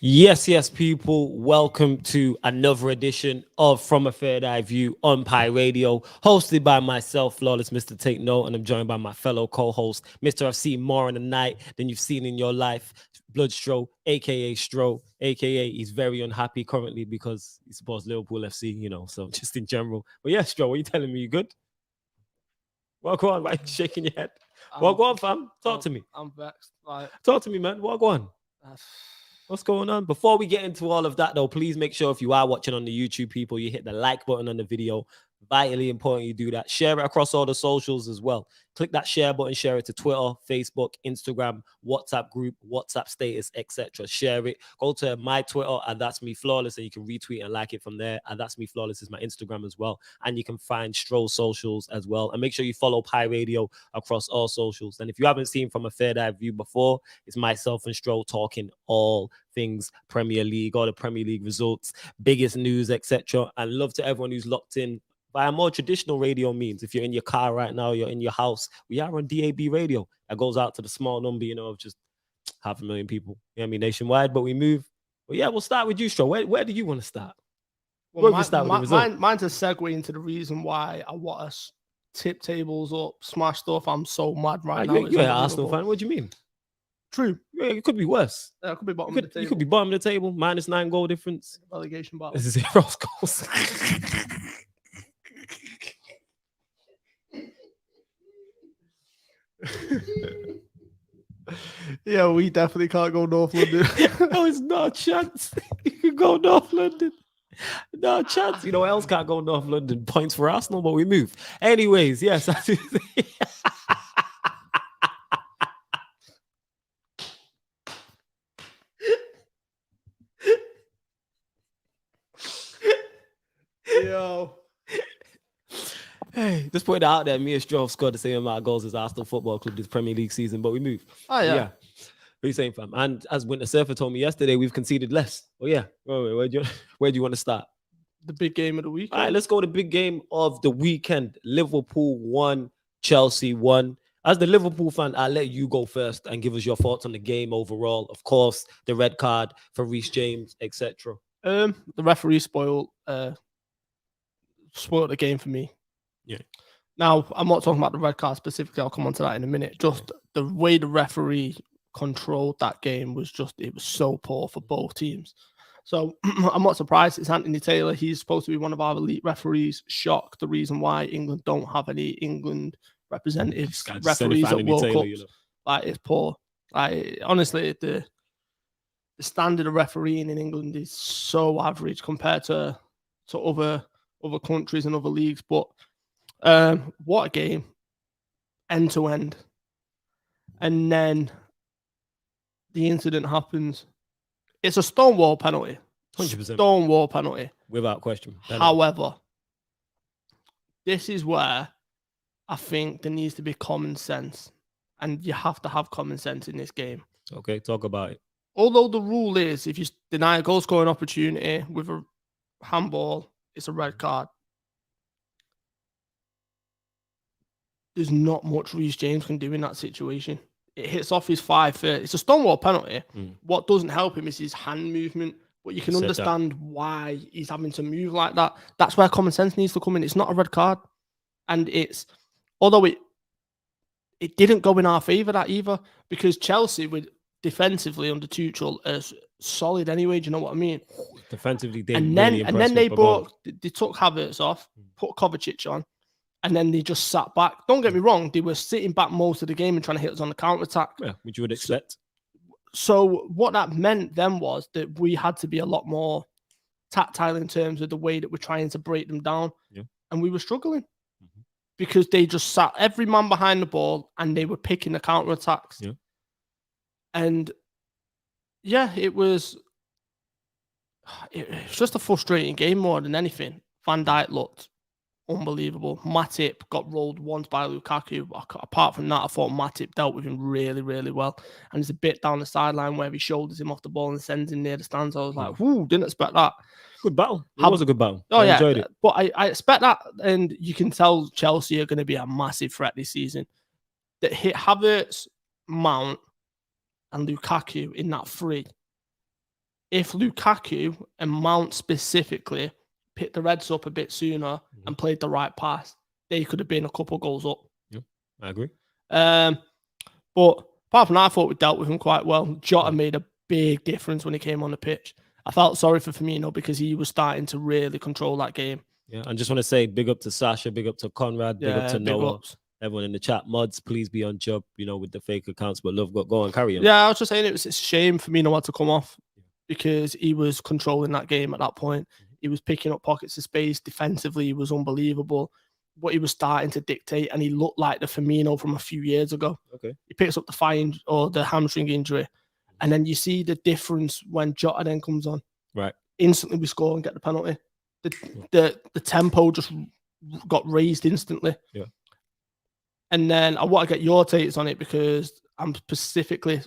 Yes, people. Welcome to another edition of From a Third Eye View on Pi Radio, hosted by myself, Flawless Mr. Take Note, and I'm joined by my fellow co-host, Mr. I've seen more in the night than you've seen in your life, Bloodstro, aka Stro, aka he's very unhappy currently because he supports Liverpool FC, so just in general. But yeah, Stro, what are you telling me? You good? Well, go on, why are you shaking your head? Well, go on, fam. Talk to me. I'm vexed. Talk to me, man. Well, go on. Uh, What's going on? Before we get into all of that, though, please make sure if you are watching on the YouTube, people, you hit the like button on the video. Vitally important you do that. Share it across all the socials as well. Click that share button, share it to Twitter, Facebook, Instagram, WhatsApp group, WhatsApp status, etc. Share it. Go to my Twitter, and that's me flawless, and you can retweet and like it from there. And that's me flawless is my Instagram as well. And you can find Stroll socials as well. And make sure you follow Pi Radio across all socials. And if you haven't seen From a Third Eye View before, it's myself and Stroll talking all things Premier League, all the Premier League results, biggest news, etc. And love to everyone who's locked in by a more traditional radio means. If you're in your car right now, you're in your house, we are on DAB radio. That goes out to the small number, of just 500,000 people. Nationwide, but we move. But yeah, we'll start with you, Stro. Where do you want to start? Well, mine's a segue into the reason why I want us tip tables up, smash stuff. I'm so mad right now. You're an Arsenal fan. What do you mean? True. Yeah, it could be worse. It could be bottom of the table. You could be bottom of the table, -9 goal difference. Relegation battle. 0 goals. Yeah, we definitely can't go North London. No, it's not a chance. You can go North London. No chance. You know what else can't go North London? Points for Arsenal, but we move. Anyways, yes. Yo. Hey, just put it out there. Me and Stroll scored the same amount of goals as Arsenal Football Club this Premier League season, but we move. Oh, yeah. What are you saying, fam? And as Winter Surfer told me yesterday, we've conceded less. Oh, yeah. Where do you want to start? The big game of the week. All right, let's go to the big game of the weekend. Liverpool 1, Chelsea 1. As the Liverpool fan, I'll let you go first and give us your thoughts on the game overall. Of course, the red card for Reece James, etc. The referee spoiled the game for me. Yeah. Now, I'm not talking about the red card specifically. I'll come on to that in a minute. Just the way the referee controlled that game was so poor for both teams. So I'm not surprised. It's Anthony Taylor. He's supposed to be one of our elite referees. Shocked the reason why England don't have any England representatives, referees at World Cups. It's poor. Honestly, the standard of refereeing in England is so average compared to other countries and other leagues. But what a game, end to end. And then the incident happens. It's a stonewall penalty. 100%. Stonewall penalty. Without question. However, this is where I think there needs to be common sense. And you have to have common sense in this game. Okay, talk about it. Although the rule is if you deny a goal scoring opportunity with a handball, it's a red card. There's not much Reece James can do in that situation. It hits off his 5 foot. It's a stonewall penalty. What doesn't help him is his hand movement. But you can understand why he's having to move like that. That's where common sense needs to come in. It's not a red card. And although it didn't go in our favour that either, because Chelsea were defensively under Tuchel as solid anyway. Do you know what I mean? Defensively, they took Havertz off, put Kovacic on, and then they just sat back. Don't get me wrong, they were sitting back most of the game and trying to hit us on the counter-attack. Yeah, which you would expect. So what that meant then was that we had to be a lot more tactile in terms of the way that we're trying to break them down. Yeah. And we were struggling because they just sat every man behind the ball and they were picking the counter-attacks. Yeah. And yeah, it was just a frustrating game more than anything. Van Dijk looked unbelievable. Matip got rolled once by Lukaku. Apart from that, I thought Matip dealt with him really, really well. And there's a bit down the sideline where he shoulders him off the ball and sends him near the stands. I was like, "Whoo, didn't expect that." Good battle. It was a good battle. Oh, I enjoyed it. But I expect that, and you can tell Chelsea are going to be a massive threat this season. That hit Havertz, Mount, and Lukaku in that three if Lukaku and Mount specifically picked the Reds up a bit sooner and played the right pass, they could have been a couple goals up. Yeah, I agree. But apart from that, I thought we dealt with him quite well. Jota made a big difference when he came on the pitch. I felt sorry for Firmino because he was starting to really control that game. Yeah, I just want to say big up to Sasha, big up to Conrad, big up to Noah. Ups. Everyone in the chat. Mods, please be on job, with the fake accounts. But love, go on, carry on. Yeah, I was just saying it's a shame Firmino had to come off because he was controlling that game at that point. He was picking up pockets of space. Defensively, he was unbelievable. But he was starting to dictate, and he looked like the Firmino from a few years ago. Okay. He picks up the thigh or the hamstring injury, and then you see the difference when Jota then comes on. Right. Instantly we score and get the penalty. The tempo just got raised instantly. Yeah. And then I want to get your takes on it because I'm specifically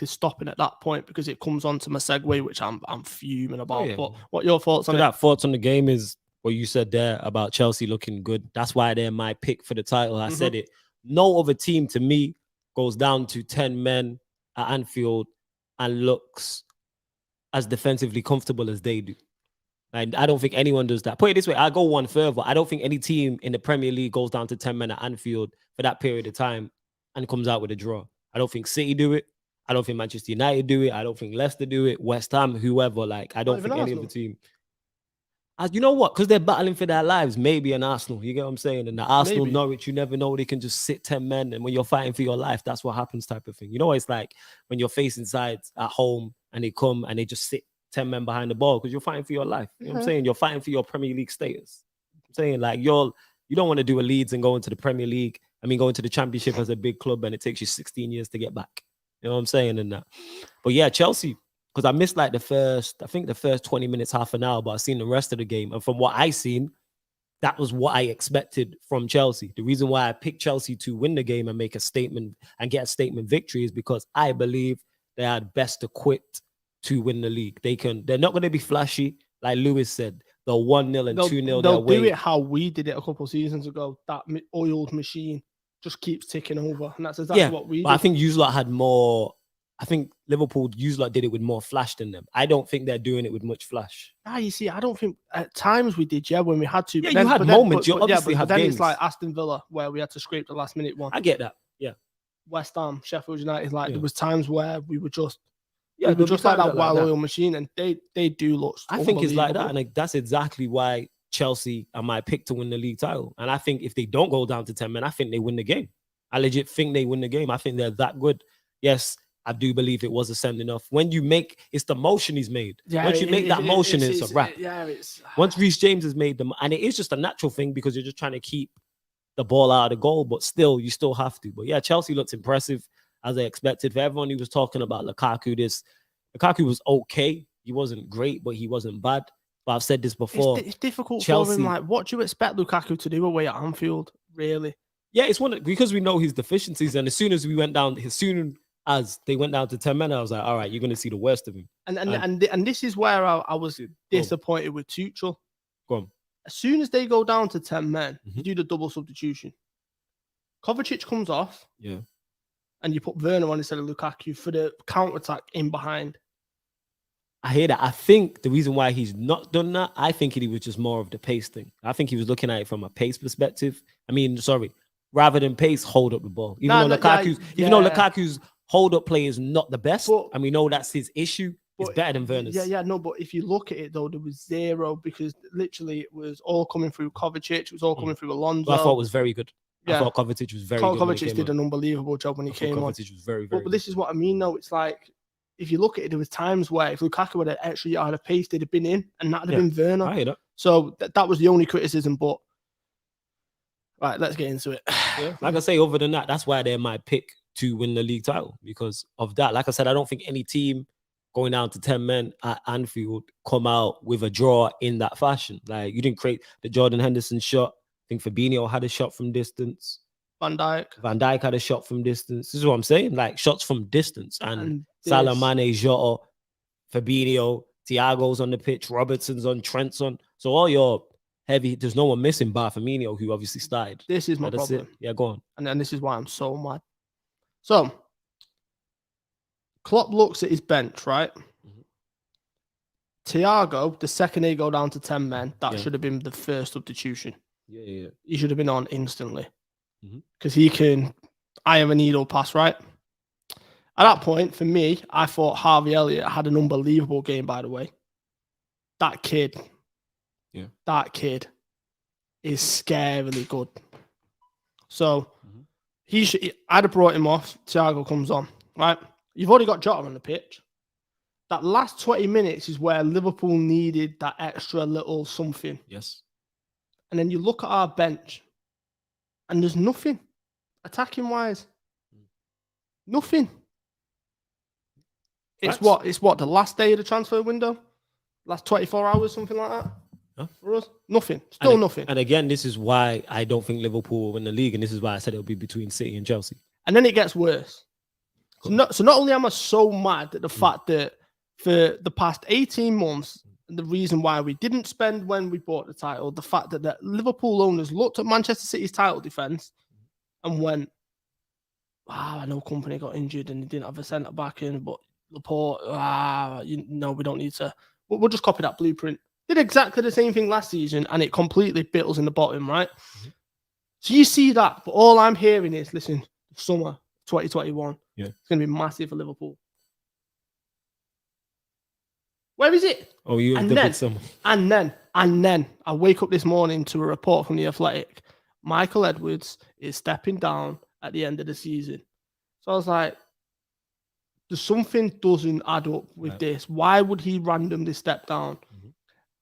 stopping at that point because it comes on to my segue, which I'm fuming about. But what are your thoughts on it? Thoughts on the game is what you said there about Chelsea looking good. That's why they're my pick for the title. I said it. No other team to me goes down to 10 men at Anfield and looks as defensively comfortable as they do. And I don't think anyone does that. Put it this way, I go one further. I don't think any team in the Premier League goes down to 10 men at Anfield for that period of time and comes out with a draw. I don't think City do it. I don't think Manchester United do it. I don't think Leicester do it. West Ham, whoever. Like, I don't think any of the team. You know what? Because they're battling for their lives. Maybe an Arsenal. You get what I'm saying? And the Arsenal, Norwich, you never know. They can just sit 10 men. And when you're fighting for your life, that's what happens type of thing. You know what it's like when you're facing sides at home and they come and they just sit 10 men behind the ball because you're fighting for your life. You know what I'm saying? You're fighting for your Premier League status. I'm saying, like, you don't want to do a Leeds and go into the Premier League. I mean, go into the Championship as a big club and it takes you 16 years to get back. You know what I'm saying? And that. But yeah, Chelsea, because I missed like the first 20 minutes, half an hour, but I've seen the rest of the game. And from what I seen, that was what I expected from Chelsea. The reason why I picked Chelsea to win the game and make a statement and get a statement victory is because I believe they are best equipped to win the league. They're not going to be flashy. Like Lewis said, they'll 1-0 and 2-0. They'll do it how we did it a couple of seasons ago. That oiled machine just keeps ticking over. And that's exactly what we did. I think you lot had more. I think Liverpool, you lot did it with more flash than them. I don't think they're doing it with much flash. You see, I don't think at times we did, when we had to. Yeah, you had moments. You obviously have games. Then it's like Aston Villa where we had to scrape the last minute one. I get that. Yeah. West Ham, Sheffield United, there was times where we were just we were just like that well-oiled machine, and they do look. I think it's like that, and that's exactly why Chelsea are my pick to win the league title. And I think if they don't go down to 10 men, I think they win the game. I legit think they win the game. I think they're that good. Yes, I do believe it was a sending off. When you make, it's the motion he's made. Yeah, once you make that motion, it's a wrap. Once Reece James has made them, and it is just a natural thing because you're just trying to keep the ball out of the goal, but still, you still have to. But yeah, Chelsea looks impressive as I expected. For everyone who was talking about Lukaku, Lukaku was okay. He wasn't great, but he wasn't bad. But I've said this before. It's difficult Chelsea, for him. Like, what do you expect Lukaku to do away at Anfield, really? Yeah, it's because we know his deficiencies, and as soon as they went down to 10 men, I was like, all right, you're going to see the worst of him. And this is where I was disappointed with Tuchel. Go on. As soon as they go down to 10 men, you do the double substitution. Kovacic comes off. Yeah. And you put Werner on instead of Lukaku for the counter-attack in behind. I hear that. I think the reason why he's not done that, I think he was just more of the pace thing. I think he was looking at it from a pace perspective. Rather than pace, hold up the ball. Even though Lukaku's hold-up play is not the best, and we know that's his issue, it's better than Werner's. But if you look at it, though, there was zero because literally it was all coming through Kovacic. It was all coming through Alonso. I thought it was very good. I thought Kovacic was very good. Kovacic did an unbelievable job when he came on. Kovacic was very, very good. But this is what I mean, though. It's like, if you look at it, there was times where if Lukaku had actually had a pace, they'd have been in, and that would have been Werner. I hear that. So that was the only criticism, but right, let's get into it. Yeah. Like I say, other than that, that's why they're my pick to win the league title because of that. Like I said, I don't think any team going down to 10 men at Anfield come out with a draw in that fashion. Like, you didn't create the Jordan Henderson shot. I think Fabinho had a shot from distance. Van Dijk had a shot from distance. This is what I'm saying. Like, shots from distance. And Salah, Mane, Jota, Fabinho, Thiago's on the pitch, Robertson's on, Trent's on. So all your heavy, there's no one missing bar Firmino, who obviously started. This is my problem. Yeah, go on. And this is why I'm so mad. So, Klopp looks at his bench, right? Thiago, the second they go down to 10 men, that should have been the first substitution. Yeah. He should have been on instantly. Mhm. Because he can eye of a needle pass, right? At that point, for me, I thought Harvey Elliott had an unbelievable game, by the way. That kid is scarily good. So I'd have brought him off. Thiago comes on, right? You've already got Jota on the pitch. That last 20 minutes is where Liverpool needed that extra little something. Yes. And then you look at our bench, and there's nothing attacking wise. Nothing. It's what the last day of the transfer window, last 24 hours, something like that. Huh? For us, nothing. Still nothing. And again, this is why I don't think Liverpool will win the league, and this is why I said it'll be between City and Chelsea. And then it gets worse. So not only am I so mad at the fact that for the past 18 months, the reason why we didn't spend when we bought the title, the fact that Liverpool owners looked at Manchester City's title defence and went, wow, I know Company got injured and he didn't have a centre back in, but Laporte, we don't need to. We'll just copy that blueprint. Did exactly the same thing last season and it completely bit us in the bottom, right? Mm-hmm. So you see that, but all I'm hearing is, listen, summer 2021, it's going to be massive for Liverpool. Where is it? Oh, you have the big summer. And then I wake up this morning to a report from The Athletic. Michael Edwards is stepping down at the end of the season. So I was like, there's something doesn't add up with this. Why would he randomly step down? Mm-hmm.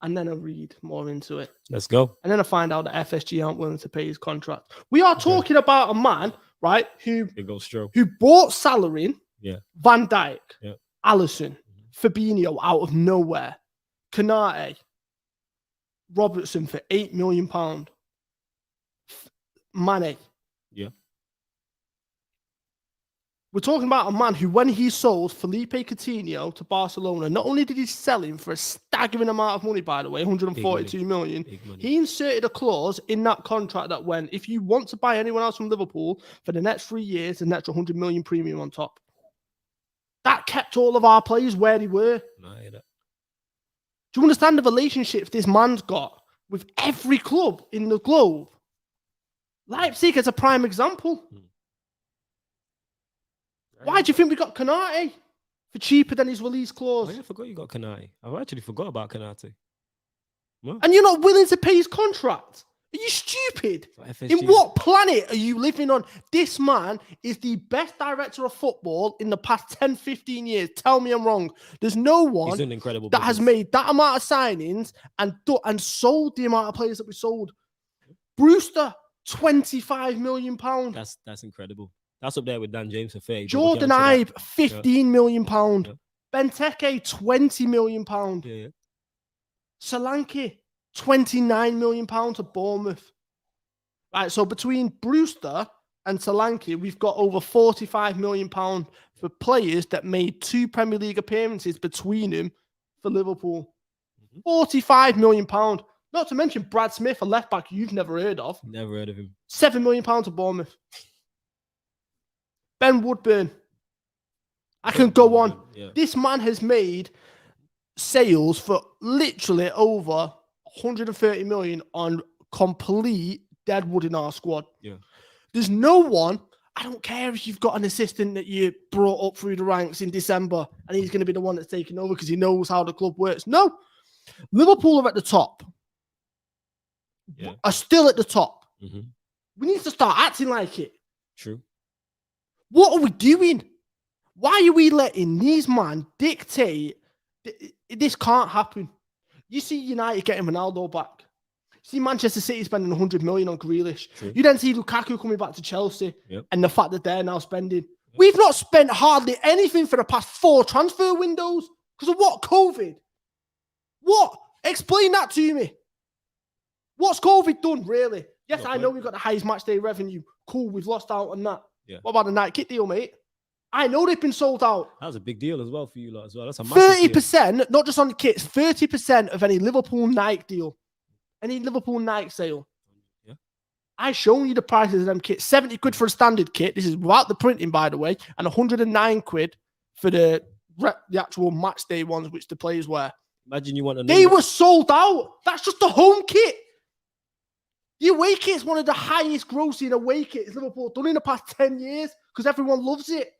And then I read more into it. Let's go. And then I find out that FSG aren't willing to pay his contract. We are talking about a man, right, who bought salary, Van Dijk, Alisson, Fabinho out of nowhere, Konate, Robertson for £8 million, Mane. Yeah. We're talking about a man who, when he sold Felipe Coutinho to Barcelona, not only did he sell him for a staggering amount of money, by the way, 142 million, he inserted a clause in that contract that when, if you want to buy anyone else from Liverpool for the next 3 years, an extra 100 million premium on top. That kept all of our players where they were. No, I hear that. Do you understand the relationships this man's got with every club in the globe? Leipzig is a prime example. Why do you think we got Konate for cheaper than his release clause? I forgot you got Konate. I actually forgot about Konate. What? And you're not willing to pay his contract? Are you stupid? In what planet are you living on? This man is the best director of football in the past 10, 15 years. Tell me I'm wrong. There's no one that has made that amount of signings and sold the amount of players that we sold. Brewster, £25 million. That's incredible. That's up there with Dan James for 30. Jordan Ibe, £15 million. Benteke, £20 million. Yeah. Solanke, £29 million to Bournemouth. Right, so between Brewster and Solanke, we've got over £45 million for players that made 2 Premier League appearances between them for Liverpool. £45 million. Not to mention Brad Smith, a left back you've never heard of. Never heard of him. £7 million to Bournemouth. Ben Woodburn. I can go on. Yeah. This man has made sales for literally over 130 million on complete deadwood in our squad. Yeah. There's no one. I don't care if you've got an assistant that you brought up through the ranks in December and he's going to be the one that's taking over because he knows how the club works. No. Liverpool are at the top. Yeah. Are still at the top. Mm-hmm. We need to start acting like it. True. What are we doing? Why are we letting these men dictate? This can't happen. You see United getting Ronaldo back. You see Manchester City spending 100 million on Grealish. True. You then see Lukaku coming back to Chelsea and the fact that they're now spending. Yep. We've not spent hardly anything for the past 4 transfer windows. Because of what? COVID. What? Explain that to me. What's COVID done, really? Yes, I know we've got the highest match day revenue. Cool, we've lost out on that. Yeah. What about the Nike kit deal, mate? I know they've been sold out. That was a big deal as well for you lot as well. That's a massive 30%, deal. Not just on the kits, 30% of any Liverpool Nike deal, any Liverpool Nike sale. Yeah. I shown you the prices of them kits. 70 quid for a standard kit. This is without the printing, by the way, and 109 quid for the actual match day ones, which the players wear. Imagine you want a They were sold out. That's just the home kit. The away kit is one of the highest grossing away kits Liverpool done in the past 10 years because everyone loves it.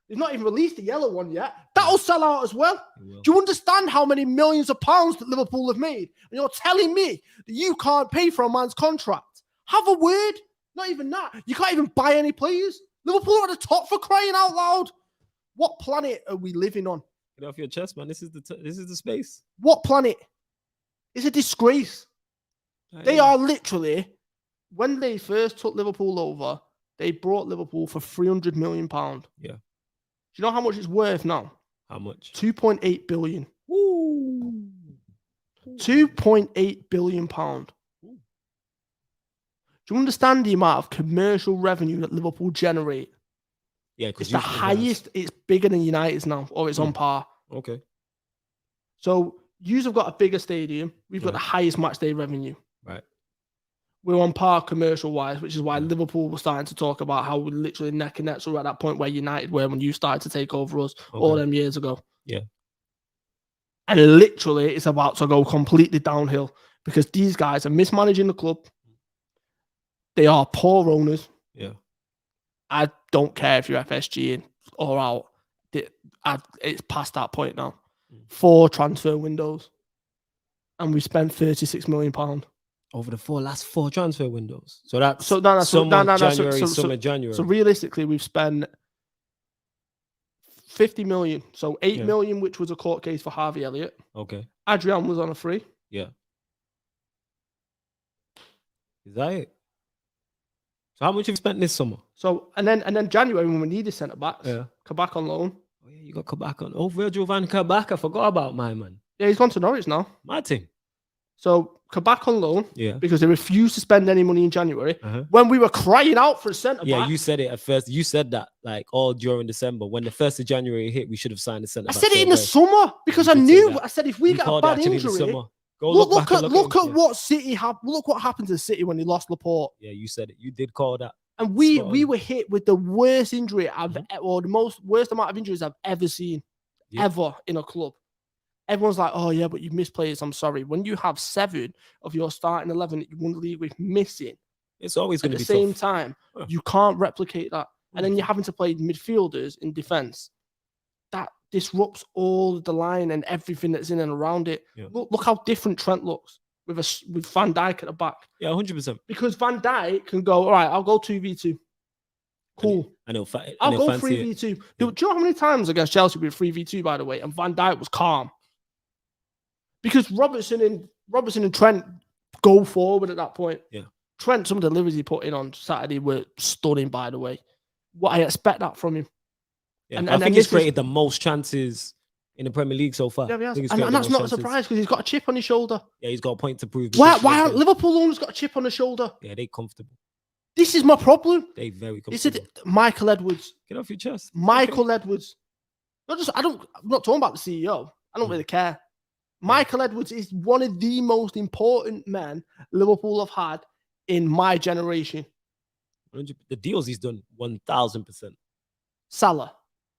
They've not even released the yellow one yet. That'll sell out as well. Do you understand how many millions of pounds that Liverpool have made? And you're telling me that you can't pay for a man's contract? Have a word. Not even that. You can't even buy any players. Liverpool are at the top for crying out loud. What planet are we living on? Get off your chest, man. This is the space. What planet? It's a disgrace. They are literally, when they first took Liverpool over, they brought Liverpool for £300 million. Yeah. Do you know how much it's worth now? How much? 2.8 billion. Ooh. 2.8 billion pound. Do you understand the amount of commercial revenue that Liverpool generate? Yeah, it's the highest. It's bigger than United's now, or it's on par. Okay. So yous have got a bigger stadium. We've got the highest match day revenue. Right. We're on par commercial wise, which is why Liverpool was starting to talk about how we're literally neck and neck. So we're at that point where United were when you started to take over us all them years ago. Yeah. And literally, it's about to go completely downhill because these guys are mismanaging the club. They are poor owners. Yeah. I don't care if you're FSG in or out. It's past that point now. 4 transfer windows. And we spent £36 million. Over the last four transfer windows. So that's January. So realistically, we've spent 50 million. So 8 million, which was a court case for Harvey Elliott. Okay. Adrian was on a free. Yeah. Is that it? So how much have you spent this summer? So and then January when we needed centre backs, Kabak on loan. Oh yeah, you got Kabak on. Oh, Virgil van Kabak. I forgot about my man. Yeah, he's gone to Norwich now. My team. So Kabak on loan. Yeah. Because they refused to spend any money in January when we were crying out for a centre back. Yeah, you said it at first. You said that like all during December when the 1st of January hit, we should have signed the centre back. I said it in the summer because I knew. I said if we get a bad injury. Look at what City happened. Look what happened to City when they lost Laporte. Yeah, you said it. You did call that. And we were hit with the worst injury or the worst amount of injuries I've ever seen, ever in a club. Everyone's like, oh yeah, but you missed players. I'm sorry. When you have 7 of your starting 11 that you won the league with missing, it's always going to be at the same time. You can't replicate that, and then you're having to play midfielders in defense. That disrupts all the line and everything that's in and around it. Yeah. Look how different Trent looks with Van Dijk at the back. Yeah, 100%. Because Van Dijk can go, all right, I'll go 2v2. Cool. I'll go 3v2. Do you know how many times against Chelsea we were 3v2, by the way, and Van Dijk was calm? Because Robertson and Trent go forward at that point. Yeah. Trent, some of the deliveries he put in on Saturday were stunning, by the way. What I expect that from him. Yeah, and I think he's created the most chances in the Premier League so far. Yeah, and that's not a surprise because he's got a chip on his shoulder. Yeah, he's got a point to prove. Why aren't Liverpool owners got a chip on the shoulder? Yeah, they comfortable. This is my problem. They very comfortable. Michael Edwards. Get off your chest. Michael Edwards. I'm not talking about the CEO. I don't really care. Michael Edwards is one of the most important men Liverpool have had in my generation. The deals he's done 1,000%. Salah.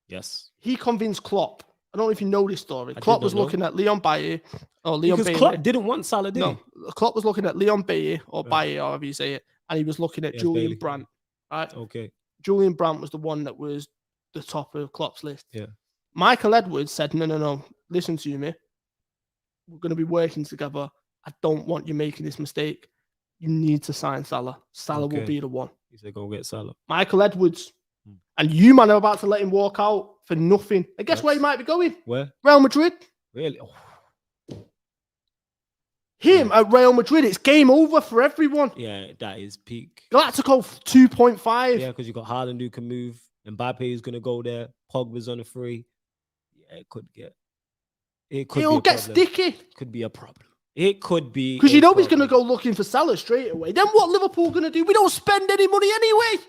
Yes. He convinced Klopp. I don't know if you know this story. Klopp was looking at Leon Bailly or Leon Bailey. Klopp didn't want Salah, did he? No. Klopp was looking at Leon Bailly or Bailly, however you say it, and he was looking at Julian Brandt. Right? Okay. Julian Brandt was the one that was the top of Klopp's list. Yeah. Michael Edwards said, no. Listen to me. We're going to be working together. I don't want you making this mistake. You need to sign Salah. Salah will be the one. He said, go get Salah. Michael Edwards. And you, man, are about to let him walk out for nothing. And guess where he might be going? Where? Real Madrid. Really? Him at Real Madrid, it's game over for everyone. Yeah, that is peak. Galactico 2.5. Yeah, because you got Haaland who can move. Mbappe is going to go there. Pogba's on a free. Yeah, It'll get sticky. Could be a problem. It could be. Because you know he's going to go looking for Salah straight away. Then what Liverpool going to do? We don't spend any money anyway.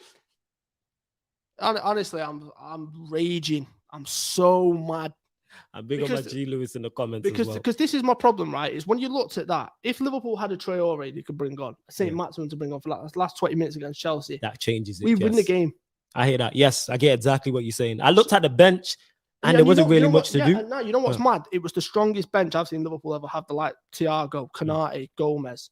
Honestly, I'm raging. I'm so mad. I'm big on my G. Lewis in the comments because this is my problem, right? Is when you looked at that, if Liverpool had a Traore they could bring on, St. Maximin to bring on for the last 20 minutes against Chelsea, that changes it. We win the game. I hear that. Yes, I get exactly what you're saying. I looked at the bench And there wasn't really much to do. No, you know what's mad? It was the strongest bench I've seen Liverpool ever have. The like Thiago, Konate, Gomez.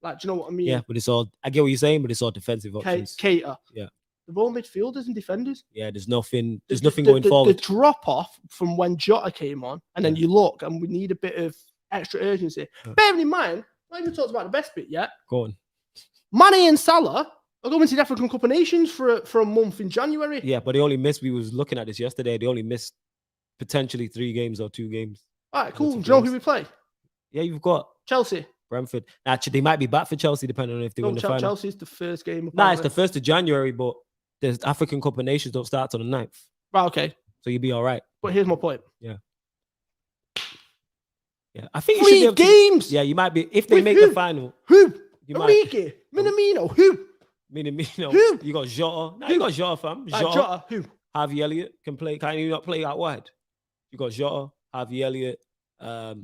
Like, do you know what I mean? Yeah, but it's all. I get what you're saying, but it's all defensive options. Keita. Yeah. They're all midfielders and defenders. Yeah, there's nothing. There's nothing going forward. The drop off from when Jota came on, and then you look, and we need a bit of extra urgency. Bearing in mind, I haven't even talked about the best bit yet. Go on. Mane and Salah are going to the African Cup of Nations for a month in January. Yeah, but they only missed. We was looking at this yesterday. They only missed potentially 3 games or 2 games. All right, cool. Do you know who we play? Yeah, you've got Chelsea. Brentford. Actually, they might be back for Chelsea depending on if they win the final. Chelsea's the first game. Nah, it's the 1st of January, but the African Cup of Nations don't start till the 9th. Right, okay. So you'll be all right. But here's my point. Yeah. Yeah, I think 3 games. Yeah, you might be if they make the final. Who? Enrique, Minamino. Who? Minamino. Who? You got Jota. No, you got Jota, fam. Jota. Who? Harvey Elliott can play. Can you not play out wide? You got Jota, Harvey Elliott. I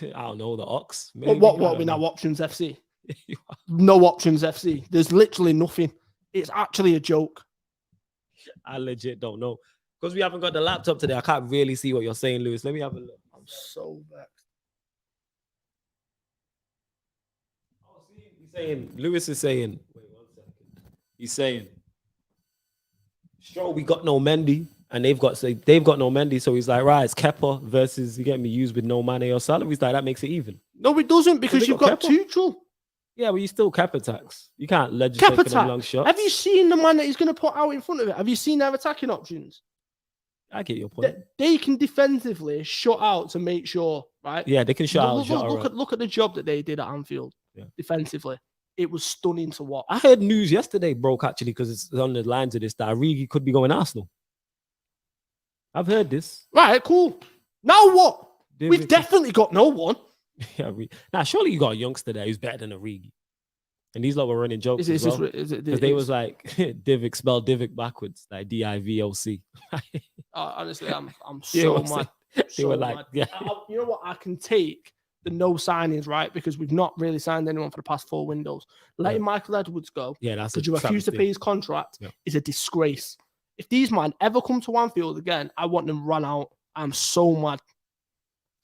don't know, the Ox. Maybe. What we now Options FC? No Options FC. There's literally nothing. It's actually a joke. I legit don't know. Because we haven't got the laptop today, I can't really see what you're saying, Lewis. Let me have a look. I'm so vexed. Oh, see, he's saying, Lewis is saying, wait 1 second. He's saying, sure, we got no Mendy, and they've got no Mendy, so he's like, right, it's Kepa versus, you get me, used with no Mane or Salah. He's like, that makes it even. No, it doesn't, because you've got Tuchel. Yeah, but you still Kepa tax. You can't legislate for them long shots. Have you seen the man that he's going to put out in front of it? Have you seen their attacking options? I get your point. They can defensively shut out to make sure, right? Yeah, they can shut out. Look at the job that they did at Anfield defensively. It was stunning to watch. I heard news yesterday, broke actually, because it's on the lines of this, that Origi could be going to Arsenal. I've heard this. Right, cool. Now what? We've definitely got no one. Yeah, now surely you got a youngster there who's better than Origi. And these lot were running jokes as well. Because they was like, Divock, spell Divock backwards, like D-I-V-O-C. Honestly, I'm so mad. They were like, yeah. You know what? I can take the no signings, right? Because we've not really signed anyone for the past 4 windows. Letting Michael Edwards go, because you refuse to pay his contract, is a disgrace. If these men ever come to Anfield again, I want them run out. I'm so mad.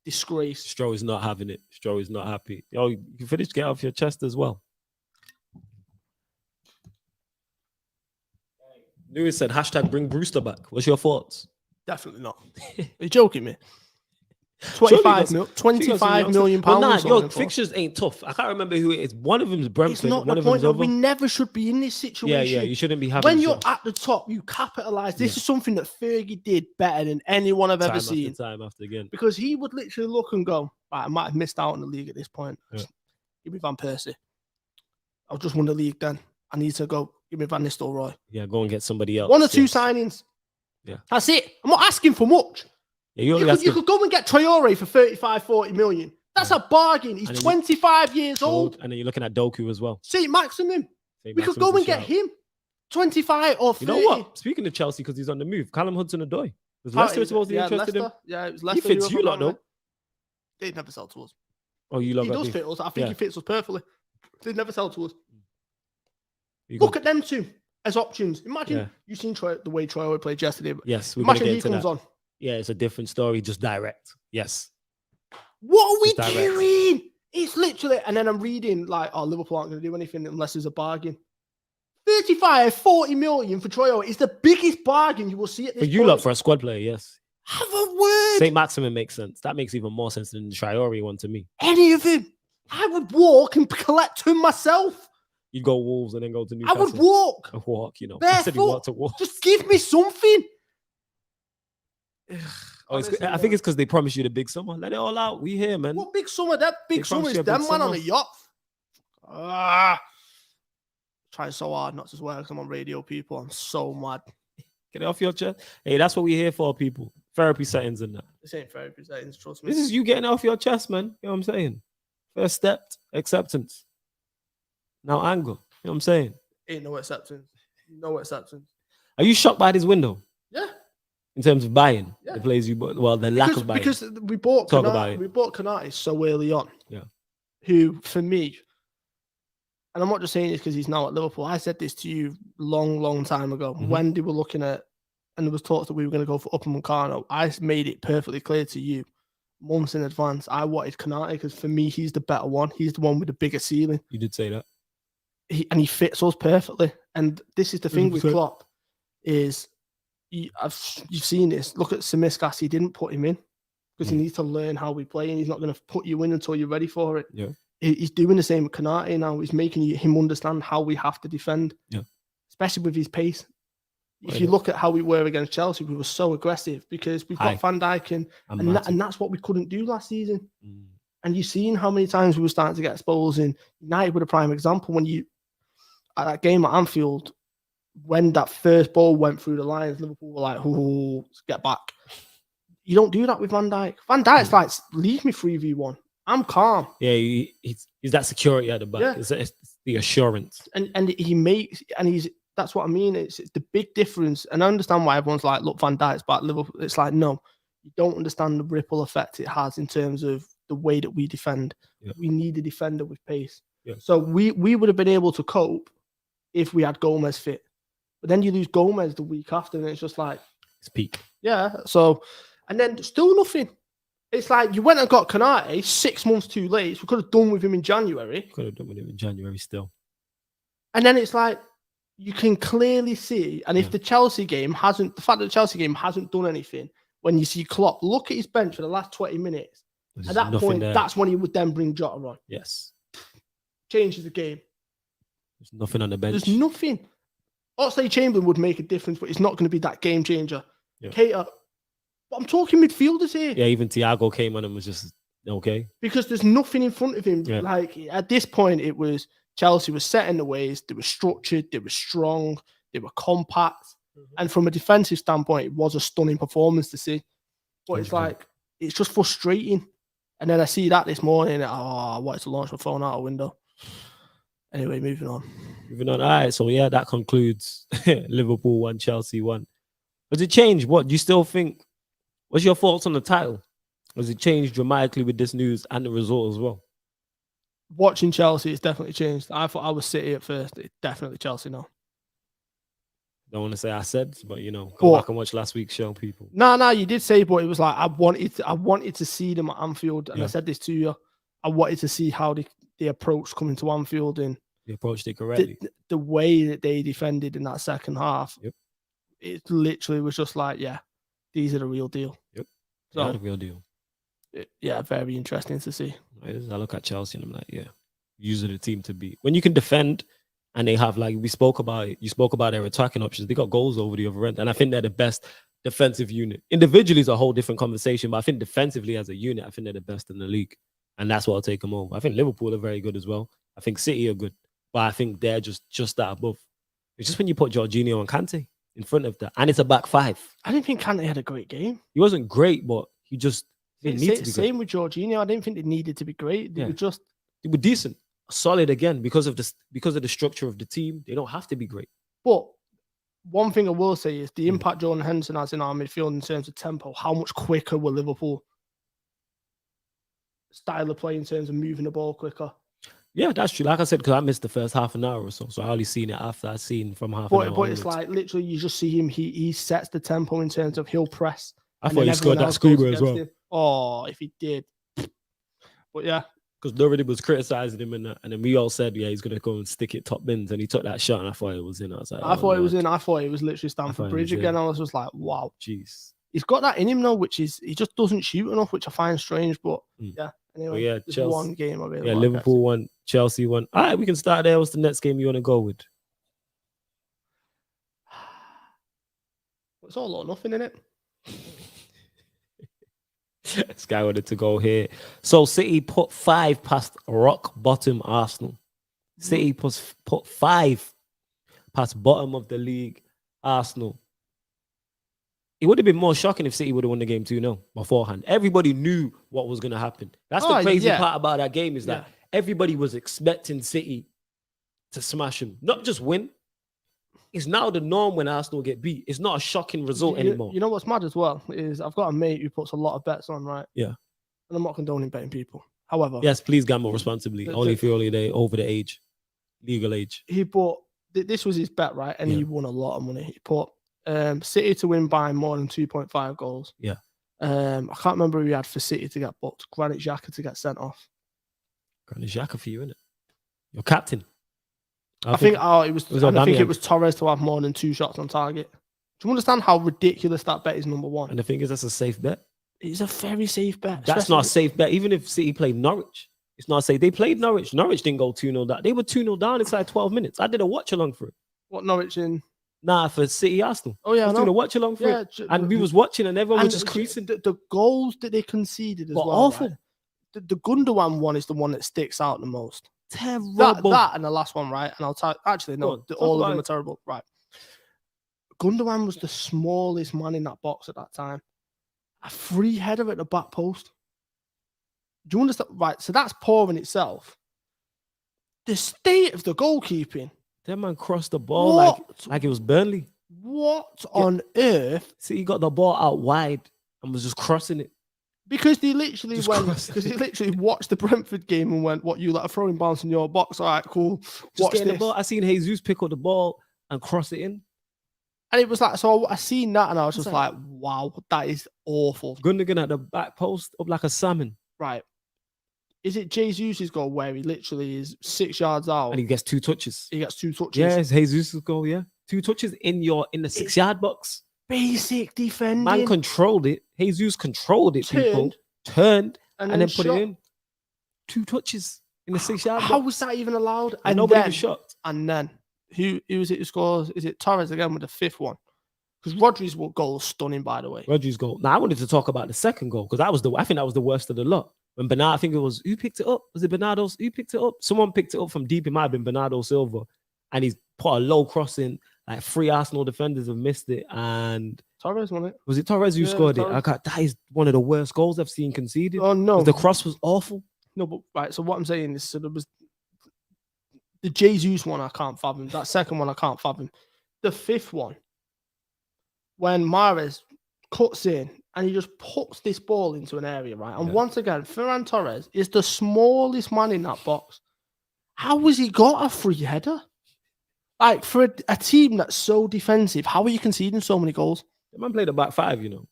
Disgrace. Stroh is not having it. Stroh is not happy. Oh, you finish get off your chest as well. Lewis said, # bring Brewster back. What's your thoughts? Definitely not. Are you joking me? 25 million pounds. Nah, fixtures ain't tough. I can't remember who it is. One of them is Brentford. It's not one the of point. Them's We never should be in this situation. Yeah, you shouldn't be having. When you're at the top, you capitalise. This is something that Fergie did better than anyone I've ever seen. Time after again. Because he would literally look and go, right, I might have missed out on the league at this point. Yeah. Give me Van Persie. I just won the league then. I need to go. Give me Van Nistelrooy. Yeah, go and get somebody else. 1 or 2 signings. Yeah. That's it. I'm not asking for much. Yeah, you could go and get Traore for 35, 40 million. That's a bargain. He's 25 years old. And then you're looking at Doku as well. St. Maximin. We could go and get him. 25 or 30. You know what? Speaking of Chelsea, because he's on the move, Callum Hudson-Odoi. Was Leicester supposed to be interested in him? Yeah, it was Leicester. He fits you lot, though. They'd never sell to us. Oh, you love He does fit us. I think he fits us perfectly. They'd never sell to us. Look at them two as options. Imagine you've seen the way Troy played yesterday. Yes, we're imagine he comes on. Yeah, it's a different story, just direct. Yes. What are we doing? It's literally, and then I'm reading like, oh, Liverpool aren't going to do anything unless there's a bargain. 35, 40 million for Troy is the biggest bargain you will see at this point. For you lot, for a squad player, yes. Have a word. St. Maximin makes sense. That makes even more sense than the Traore one to me. Any of him. I would walk and collect him myself. You go Wolves and then go to Newcastle. I would walk. A walk, you know. Barefoot. Just give me something. Honestly, I think it's because they promised you the big summer. Let it all out. We here, man. What big summer? That big summer is them man on a yacht. Trying so hard not to swear because I'm on radio, people. I'm so mad. Get it off your chest. Hey, that's what we here for, people. Therapy settings and that. This ain't therapy settings, trust me. This is you getting it off your chest, man. You know what I'm saying? First step, acceptance. Now anger. You know what I'm saying? Ain't no acceptance. No acceptance. Are you shocked by this window? Yeah. In terms of buying the players you bought, well, the lack of buying. Because we bought Konate so early on. Yeah. Who, for me, and I'm not just saying this because he's now at Liverpool. I said this to you long time ago when they were looking at and there was talks that we were going to go for Upamecano, I made it perfectly clear to you months in advance. I wanted Konate because for me, he's the better one. He's the one with the bigger ceiling. You did say that. He fits us perfectly. And this is the thing with 100%. Klopp is you've seen this. Look at Tsimikas. He didn't put him in because he needs to learn how we play, and he's not going to put you in until you're ready for it. Yeah. He's doing the same with Konate now. He's making him understand how we have to defend, especially with his pace. If you look at how we were against Chelsea, we were so aggressive because we've got Van Dijk and that's what we couldn't do last season. And you've seen how many times we were starting to get exposed. And United were a prime example when at that game at Anfield, when that first ball went through the lines, Liverpool were like, "Oh, get back." You don't do that with Van Dijk. Van Dijk's like, leave me 3v1. I'm calm. Yeah, he's that security at the back. Yeah. It's the assurance. And he's that's what I mean. It's the big difference. And I understand why everyone's like, look, Van Dijk's back, Liverpool. It's like, no, you don't understand the ripple effect it has in terms of the way that we defend. Yeah. We need a defender with pace. Yeah. So we would have been able to cope if we had Gomez fit. But then you lose Gomez the week after, and it's just like... It's peak. Yeah, so... And then still nothing. It's like you went and got Konate 6 months too late. So we could have done with him in January. Could have done with him in January still. And then it's like, you can clearly see, and if the fact that the Chelsea game hasn't done anything, when you see Klopp, look at his bench for the last 20 minutes. At that point, that's when he would then bring Jota on. Yes. Changes the game. There's nothing on the bench. There's nothing. Oxlade-Chamberlain would make a difference, but it's not going to be that game changer. Yeah. Keita, but I'm talking midfielders here. Yeah, even Thiago came on and was just okay. Because there's nothing in front of him. Yeah. Like, at this point, it was... Chelsea was set in the ways, they were structured, they were strong, they were compact. And from a defensive standpoint, it was a stunning performance to see. But it's like, it's just frustrating. And then I see that this morning, I wanted to launch my phone out a window. Anyway, moving on. All right, so yeah, that concludes Liverpool 1, Chelsea 1. Does it change? What do you still think? What's your thoughts on the title? Does it change dramatically with this news and the result as well? Watching Chelsea, it's definitely changed. I thought I was City at first. It's definitely Chelsea now. Don't want to say I said, but go back and watch last week's show, people. No, you did say, but it was like I wanted to see them at Anfield, and I said this to you. I wanted to see how they approached coming to Anfield, and they approached it correctly. The way that they defended in that second half, it literally was just like, yeah, these are the real deal. Yep, so, the real deal. Very interesting to see. I look at Chelsea and I'm like, yeah, usually the team to beat. When you can defend and they have, like, you spoke about their attacking options, they got goals over the other end. And I think they're the best defensive unit. Individually, it's a whole different conversation, but I think defensively as a unit, I think they're the best in the league. And that's what I'll take them over. I think Liverpool are very good as well. I think City are good, but I think they're just that above. It's just when you put Jorginho and Kante in front of that, and it's a back five. I didn't think Kante had a great game. He wasn't great, but he just... Same with Jorginho. I didn't think they needed to be great. They were decent, solid again because of the structure of the team. They don't have to be great. But one thing I will say is the impact Jordan Henderson has in our midfield in terms of tempo. How much quicker will Liverpool style of play in terms of moving the ball quicker? Yeah, that's true. Like I said, because I missed the first half an hour or so, I only seen it after I seen from half an hour. But it's like literally you just see him. He sets the tempo in terms of he'll press. I thought he scored that screamer as well. Him. Oh, if he did. But yeah. Because nobody was criticizing him, and then we all said, yeah, he's going to go and stick it top bins. And he took that shot, and I thought it was in. I was like, I thought it was in. I thought it was literally Stamford Bridge again. I was just like, wow. Jeez. He's got that in him, though, which is, he just doesn't shoot enough, which I find strange. But yeah. Anyway, Chelsea, one game I really like. Liverpool won, Chelsea won. All right, we can start there. What's the next game you want to go with? It's all or nothing, isn't it? This guy wanted to go here. So City put 5 past rock bottom Arsenal. City put 5 past bottom of the league Arsenal. It would have been more shocking if City would have won the game 2-0 beforehand. Everybody knew what was going to happen. That's the crazy part about that game is that everybody was expecting City to smash them, not just win. It's now the norm when Arsenal get beat. It's not a shocking result anymore. You know what's mad as well is I've got a mate who puts a lot of bets on, right? Yeah. And I'm not condoning betting people. However, yes, please gamble responsibly. Only if you're over the age, legal age. He bought. This was his bet, right? And he won a lot of money. He put City to win by more than 2.5 goals. Yeah. I can't remember who he had for City to get booked. Granit Xhaka to get sent off. Granit Xhaka for you, innit? Your captain. I think it was it and I think Aubameyang. it was Torres to have more than 2 shots on target. Do you understand how ridiculous that bet is? Number one. And the thing is, that's a safe bet. It's a very safe bet. That's not a safe bet. Even if City played Norwich, it's not safe. They played Norwich. Norwich didn't go 2-0 down. They were 2-0 down inside 12 minutes. I did a watch along for it. What Norwich in? Nah, for City Arsenal. Oh yeah, I was doing a watch along for it. And we was watching, and everyone was just creasing. The goals that they conceded as well. Awful. Right? The Gundogan one is the one that sticks out the most. Terrible. That and the last one, right? And I'll tell actually no, all of them are terrible. Right. Gundogan was the smallest man in that box at that time. A free header at the back post. Do you understand? Right. So that's poor in itself. The state of the goalkeeping. That man crossed the ball like it was Burnley. What on earth? See, he got the ball out wide and was just crossing it. Because they literally watched the Brentford game and went, "What, you let a throwing bounce in your box? All right, cool. Watch this." The ball. I seen Jesus pick up the ball and cross it in. And it was like, so I seen that and I was just like, wow, that is awful. Gundogan at the back post up like a salmon. Right. Is it Jesus' goal where he literally is 6 yards out? And he gets 2 touches. He gets 2 touches. Yeah, it's Jesus' goal, yeah. 2 touches in the 6-yard box. Basic defending. Man controlled it. Jesus controlled it, turned and then put it in. 2 touches in the 6-yard box. How was that even allowed? And nobody was shocked. And then who was it who scores? Is it Torres again with the 5th one? Because Rodri's goal was stunning, by the way. Rodri's goal. Now I wanted to talk about the second goal because I think that was the worst of the lot. When Bernardo, I think it was, who picked it up? Was it Bernardo? Who picked it up? Someone picked it up from deep. It might have been Bernardo Silva. And he's put a low cross in. Like 3 Arsenal defenders have missed it. And Torres won it. Was it Torres who scored it? That is one of the worst goals I've seen conceded. Oh, no. The cross was awful. No, but right. So what I'm saying is, so there was the Jesus one I can't fathom. That second one I can't fathom. The 5th one, when Mahrez cuts in and he just puts this ball into an area, right? And once again, Ferran Torres is the smallest man in that box. How has he got a free header? Like, for a team that's so defensive, how are you conceding so many goals? The man played a back 5, you know.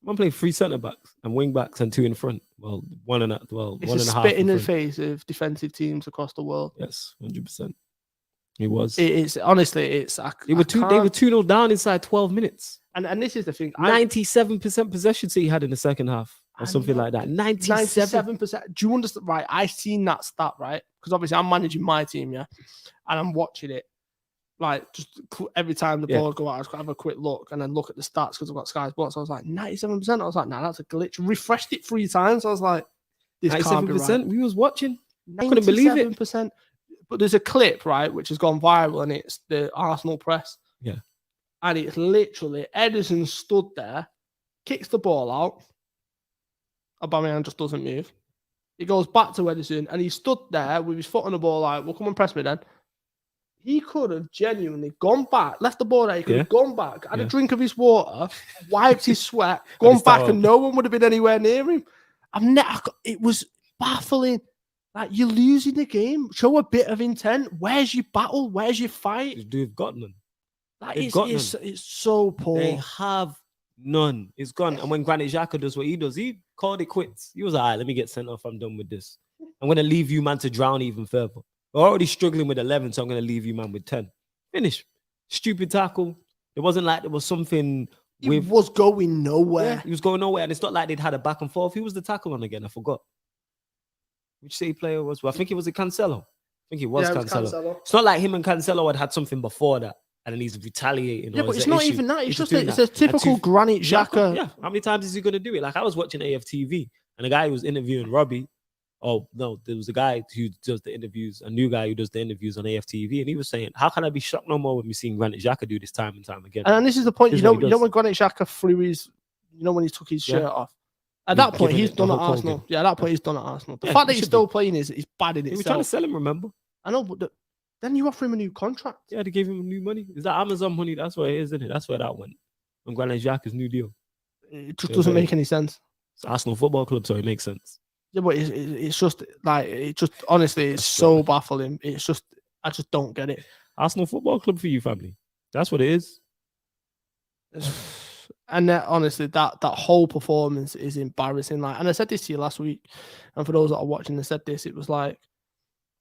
Man played 3 centre backs and wing backs and 2 in front. Well, one and a half. It's a spit in the face of defensive teams across the world. Yes, 100%. He was. It's honestly, it's. They were 2-0 down inside 12 minutes. And this is the thing. 97% possession he had in the second half, or something like that. 97%. Do you understand? Right, I seen that stat, right? Because obviously I'm managing my team, yeah, and I'm watching it. Like, just every time the ball go out, I just have a quick look and then look at the stats because I've got Sky Sports. So I was like, 97%. I was like, nah, that's a glitch. Refreshed it 3 times. I was like, this can't be right. We was watching. I couldn't believe it. 97%. But there's a clip, right, which has gone viral, and it's the Arsenal press. Yeah. And it's literally Ederson stood there, kicks the ball out. Aubameyang just doesn't move. He goes back to Ederson, and he stood there with his foot on the ball, like, well, come and press me then. He could have genuinely gone back, left the ball there. He could have gone back, had a drink of his water, wiped his sweat, gone back, and no one would have been anywhere near him. It was baffling. Like, you're losing the game. Show a bit of intent. Where's your battle? Where's your fight? They've got none. Like, it's so poor. They have none. It's gone. And when Granit Xhaka does what he does, he called it quits. He was like, all right, let me get sent off. I'm done with this. I'm going to leave you, man, to drown even further. We're already struggling with 11, so I'm going to leave you, man, with 10. Finish. Stupid tackle. It wasn't like there was something. It was going nowhere. Yeah, he was going nowhere. And it's not like they'd had a back and forth. Who was the tackle on again? I forgot. Which City player was? Well, I think it was Cancelo. I think it was Cancelo. It's not like him and Cancelo had something before that, and then he's retaliating. Yeah, but it's not even that. It's just it's a typical Granit Xhaka. Yeah. How many times is he going to do it? Like, I was watching AFTV, and the guy who was interviewing Robbie. Oh no, there was a guy who does the interviews, a new guy who does the interviews on AFTV, and he was saying, "How can I be shocked no more when we seen Granit Xhaka do this time and time again?" And this is the point. You know when Granit Xhaka threw his, when he took his shirt off. At that point, he's done at Arsenal. Yeah, at that point, he's done at Arsenal. The fact that he's still playing is bad in itself. He was trying to sell him, remember? I know, but then you offer him a new contract. Yeah, they gave him new money. Is that Amazon money? That's where it is, isn't it? That's where that went. On Granit Xhaka's new deal. It just doesn't make any sense. It's Arsenal Football Club, so it makes sense. Yeah, but it's just like, honestly, it's so baffling. It's just, I just don't get it. Arsenal Football Club for you, family. That's what it is. And honestly, that whole performance is embarrassing. Like, and I said this to you last week, and for those that are watching, I said this. It was like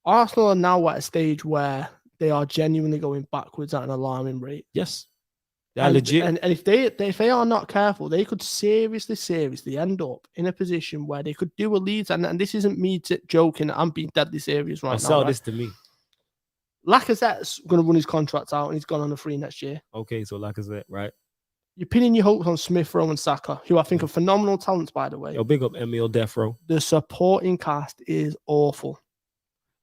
Arsenal are now at a stage where they are genuinely going backwards at an alarming rate. Yes, they're legit. And if they are not careful, they could seriously end up in a position where they could do a Leeds. And this isn't me joking. I'm being deadly serious right now. Sell this to me. Lacazette's going to run his contract out, and he's gone on a free next year. Okay, so Lacazette, right? You're pinning your hopes on Smith Rowe and Saka, who I think are phenomenal talents, by the way. Yo, big up Emil Death Row. The supporting cast is awful.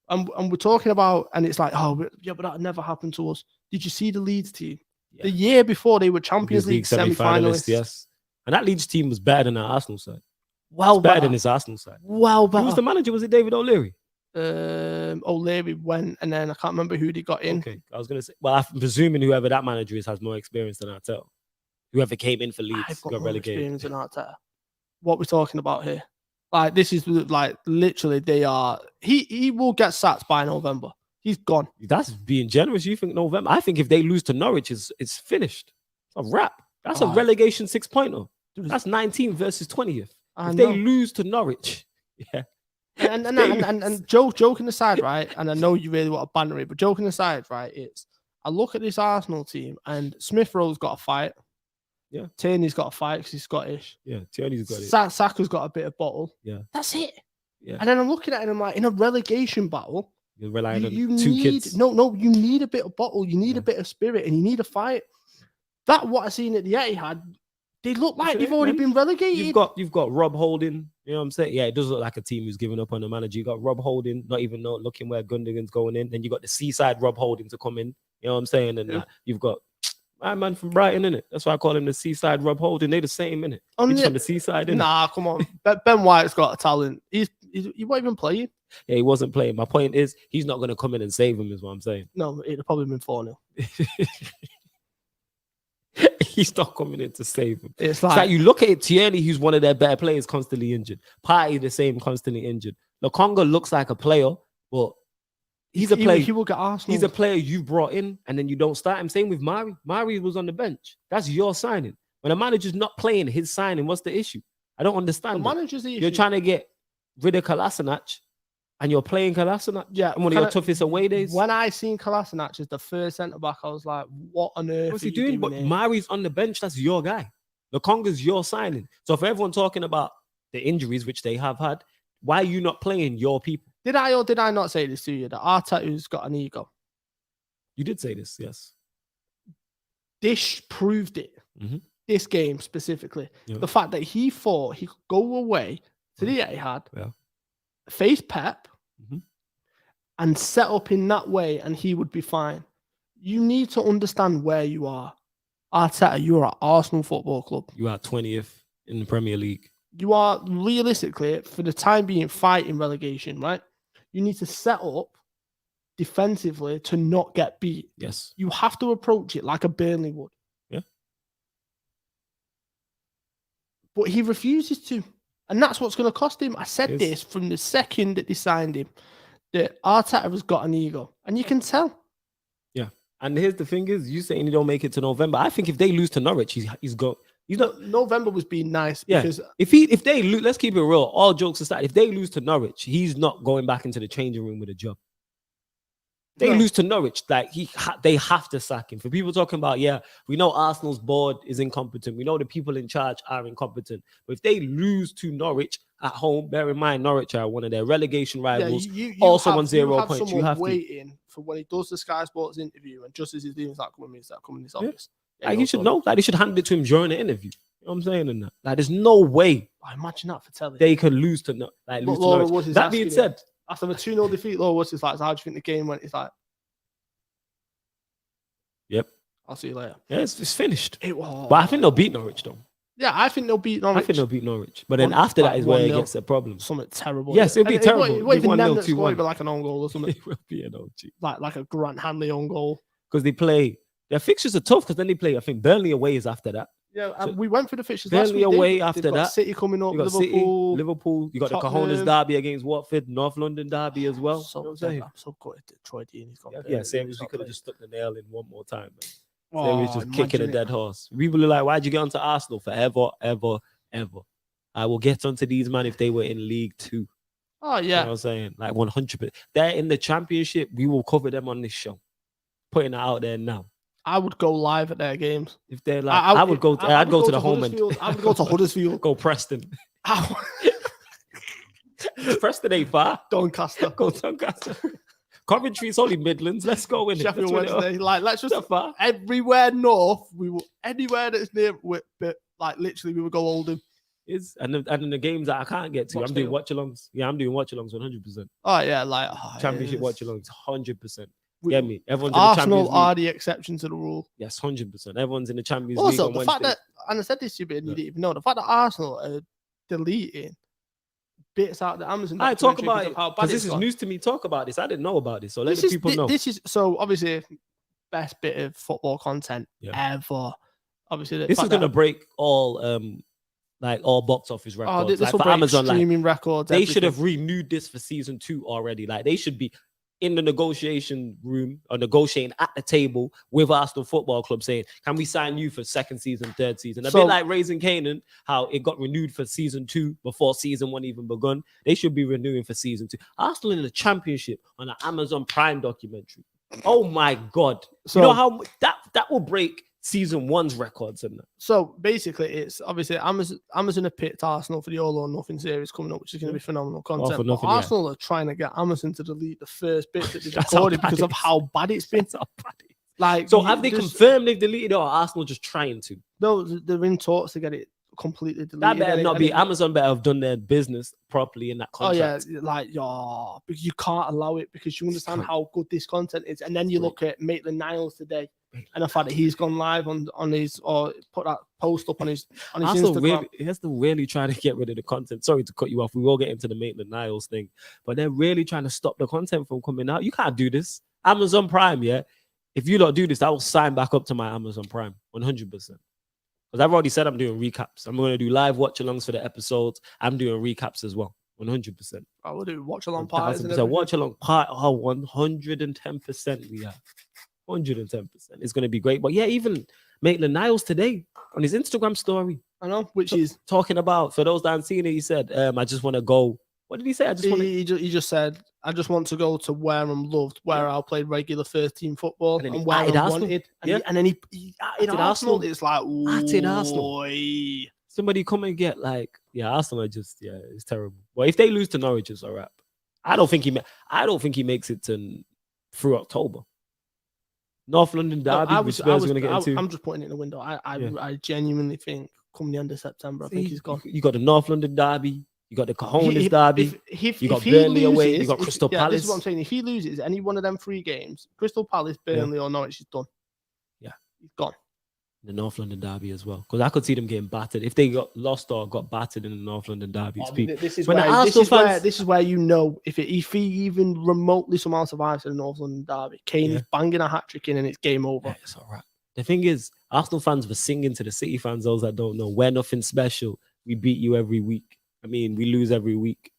And we're talking about, and it's like, oh, yeah, but that never happened to us. Did you see the Leeds team? Yeah. The year before, they were Champions League semi-finalists. Yes. And that Leeds team was better than our Arsenal side. Well, better than his Arsenal side. Well, better. Who was the manager? Was it David O'Leary? O'Leary went, and then I can't remember who they got in. Okay, I was going to say, well, I'm presuming whoever that manager is has more experience than Arteta. Whoever came in for Leeds got relegated. Experience than Arteta. What we're talking about here. Like, this is like literally they are. He will get sacked by November. He's gone. That's being generous. You think November? I think if they lose to Norwich, it's finished. It's a wrap. That's a relegation 6-pointer. That's 19th versus 20th. If they lose to Norwich, yeah. And joking aside, right? And I know you really want to banter it, but joking aside, right? It's I look at this Arsenal team, and Smith Rowe's got a fight. Yeah, Tierney's got a fight because he's Scottish. Yeah, Tierney's got it. Saka's got a bit of bottle. Yeah, that's it. Yeah, and then I'm looking at it and I'm like, in a relegation battle, you're relying on two kids. No, you need a bit of bottle. You need a bit of spirit, and you need a fight. That what I seen at the Etihad, they look like they've already been relegated. You've got Rob Holding. You know what I'm saying? Yeah, it does look like a team who's giving up on the manager. You got Rob Holding, not even looking where Gundogan's going in. Then you got the seaside Rob Holding to come in. You know what I'm saying? And you've got my man from Brighton, innit? That's why I call him the seaside Rob Holding. They're the same, innit? He's from the seaside, innit? Nah, come on. Ben White's got a talent. He wasn't even playing. Yeah, he wasn't playing. My point is, he's not going to come in and save him, is what I'm saying. No, it'd have probably been 4-0. He's not coming in to save him. It's like you look at it, Tierney, who's one of their better players, constantly injured. Partey, the same, constantly injured. Lokonga looks like a player, but he's a player. He will get Arsenal. He's a player you brought in, and then you don't start him. Same with Mari. Mari was on the bench. That's your signing. When a manager's not playing his signing, what's the issue? I don't understand. The manager's the issue. You're trying to get rid of Kolasinac, and you're playing Kolasinac. Yeah, in one of your toughest away days. When I seen Kolasinac as the first centre back, I was like, "What on earth? What's he doing?" But Mari's on the bench. That's your guy. Lokonga's your signing. So for everyone talking about the injuries which they have had, why are you not playing your people? Did I or did I not say this to you? That Arteta's got an ego. You did say this, yes. This proved it. Mm-hmm. This game specifically, the fact that he thought he could go away to the Etihad, face Pep, and set up in that way, and he would be fine. You need to understand where you are. Arteta, you're at Arsenal Football Club. You are 20th in the Premier League. You are realistically, for the time being, fighting relegation, right? You need to set up defensively to not get beat. Yes. You have to approach it like a Burnley would. Yeah. But he refuses to. And that's what's going to cost him. I said this from the second that they signed him, that Arteta has got an ego. And you can tell. Yeah. And here's the thing is, you saying he don't make it to November. I think if they lose to Norwich, he's got... November was being nice because if they lose, let's keep it real. All jokes aside, if they lose to Norwich, he's not going back into the changing room with a job. They lose to Norwich, like they have to sack him. For people talking about, we know Arsenal's board is incompetent. We know the people in charge are incompetent. But if they lose to Norwich at home, bear in mind Norwich are one of their relegation rivals. You also have, on 0 points. You have waiting for when he does the Sky Sports interview, and just as he's doing that, coming in his office. Like, you should know. Like, they should hand it to him during the interview. You know what I'm saying? And that. Like, there's no way. I imagine that for telly. They could lose to Norwich. That being said, after the 2-0 defeat, Laura Woods is like, so how do you think the game went? He's like, yep. I'll see you later. Yeah, it's finished. It was. But I think they'll beat Norwich, though. Yeah, I think they'll beat Norwich. But then after that is where it gets a problem. Something terrible. Yes, it'll be terrible. It won't even them that score, it'll be like an own goal or something. It will be an OG. Like a Grant Hanley own goal. Because they play... Their fixtures are tough because then they play, I think, Burnley away is after that. Yeah, and we went through the fixtures Burnley last week. away after that. City coming up, Liverpool. You got the Cojones derby against Watford, North London derby as well. I'm so gutted that Troy Deeney's got same as we could have just stuck the nail in one more time. Man. So it was just kicking a dead horse. People are like, why'd you get onto Arsenal? Forever, ever, ever. I will get onto these man if they were in League Two. Oh, You know yeah. what I'm saying? Like 100%. They're in the Championship. We will cover them on this show. Putting it out there now. I would go live at their games. If they're like, I would go to the home end. I would go to Huddersfield. Go Preston. Preston ain't far. Doncaster. Go Doncaster. Coventry's only Midlands. Let's go in Sheffield it. Wednesday. Like, let's just far. Everywhere north. We will anywhere that's near. Like literally, we would go Oldham. And in the games that I can't get to, Watch I'm doing watch-alongs. Yeah, I'm doing watch-alongs 100%. Oh yeah, like Championship watch-alongs 100%. Get me? Everyone's Arsenal in the Champions are the exception to the rule. Yes, 100%. Everyone's in the Champions League. Also, on the Wednesday. fact that, and I said this to you, but you didn't even know, the fact that Arsenal are deleting bits out of the Amazon. I talk about it because this is news to me. Talk about this. I didn't know about this, so let the people know. This is so obviously best bit of football content ever. Obviously, this is gonna break all like all box office records. This like will for break Amazon, streaming like, records. They everything. should have renewed this for season 2 already. Like they should be in the negotiation room or negotiating at the table with Arsenal Football Club saying, can we sign you for second season, third season? A bit like Raising Canaan, how it got renewed for season 2 before season 1 even begun. They should be renewing for season 2. Arsenal in the Championship on an Amazon Prime documentary. Oh my God. So, you know how that will break season 1's records and that. So basically, it's obviously Amazon have picked Arsenal for the All or Nothing series coming up, which is going to be phenomenal content. Nothing, Arsenal are trying to get Amazon to delete the first bit that they recorded because of how bad it's been. Like, so have they confirmed they've deleted it, or Arsenal just trying to? No, they're in talks to get it completely deleted. That better not be. Amazon better have done their business properly in that contract. Oh yeah, like because you can't allow it because you understand how good this content is, and then you look at Maitland-Niles today. And the fact that he's gone live on his or put that post up on his Instagram. He has to really try to get rid of the content. Sorry to cut you off. We will get into the Maitland-Niles thing, but they're really trying to stop the content from coming out. You can't do this. Amazon Prime, yeah. If you don't do this, I will sign back up to my Amazon Prime 100%. Because I've already said I'm doing recaps. I'm going to do live watch-alongs for the episodes. I'm doing recaps as well, 100%. I will do watch-along parties. Watch-along part. Oh, 110% we have. 110%. It's going to be great. But yeah, even Maitland-Niles today on his Instagram story. I know, which is talking about, for those that haven't seen it, he said, I just want to go. What did he say? He just said, I just want to go to where I'm loved, where I'll play regular first team football and where I'm wanted. And then he added Arsenal. It's like, added Arsenal. Somebody come and get Arsenal are just, it's terrible. But if they lose to Norwich, it's a wrap. I don't think he makes it through October. North London derby, which Spurs are going to get into. I'm just putting it in the window. I genuinely think come the end of September, I think he's gone. You got the North London derby, you got the Cojones derby, you got Burnley away, you got Crystal Palace. This is what I'm saying. If he loses any one of them 3 games, Crystal Palace, Burnley, or Norwich, he's done. Yeah, he's gone. The North London derby as well, because I could see them getting battered if they got lost or got battered in the North London derby. This is where you know if he even remotely somehow survives in the North London derby, Kane is banging a hat trick in and it's game over. Yeah, it's all right. The thing is, Arsenal fans were singing to the City fans. Those that don't know, we're nothing special. We beat you every week. I mean, we lose every week.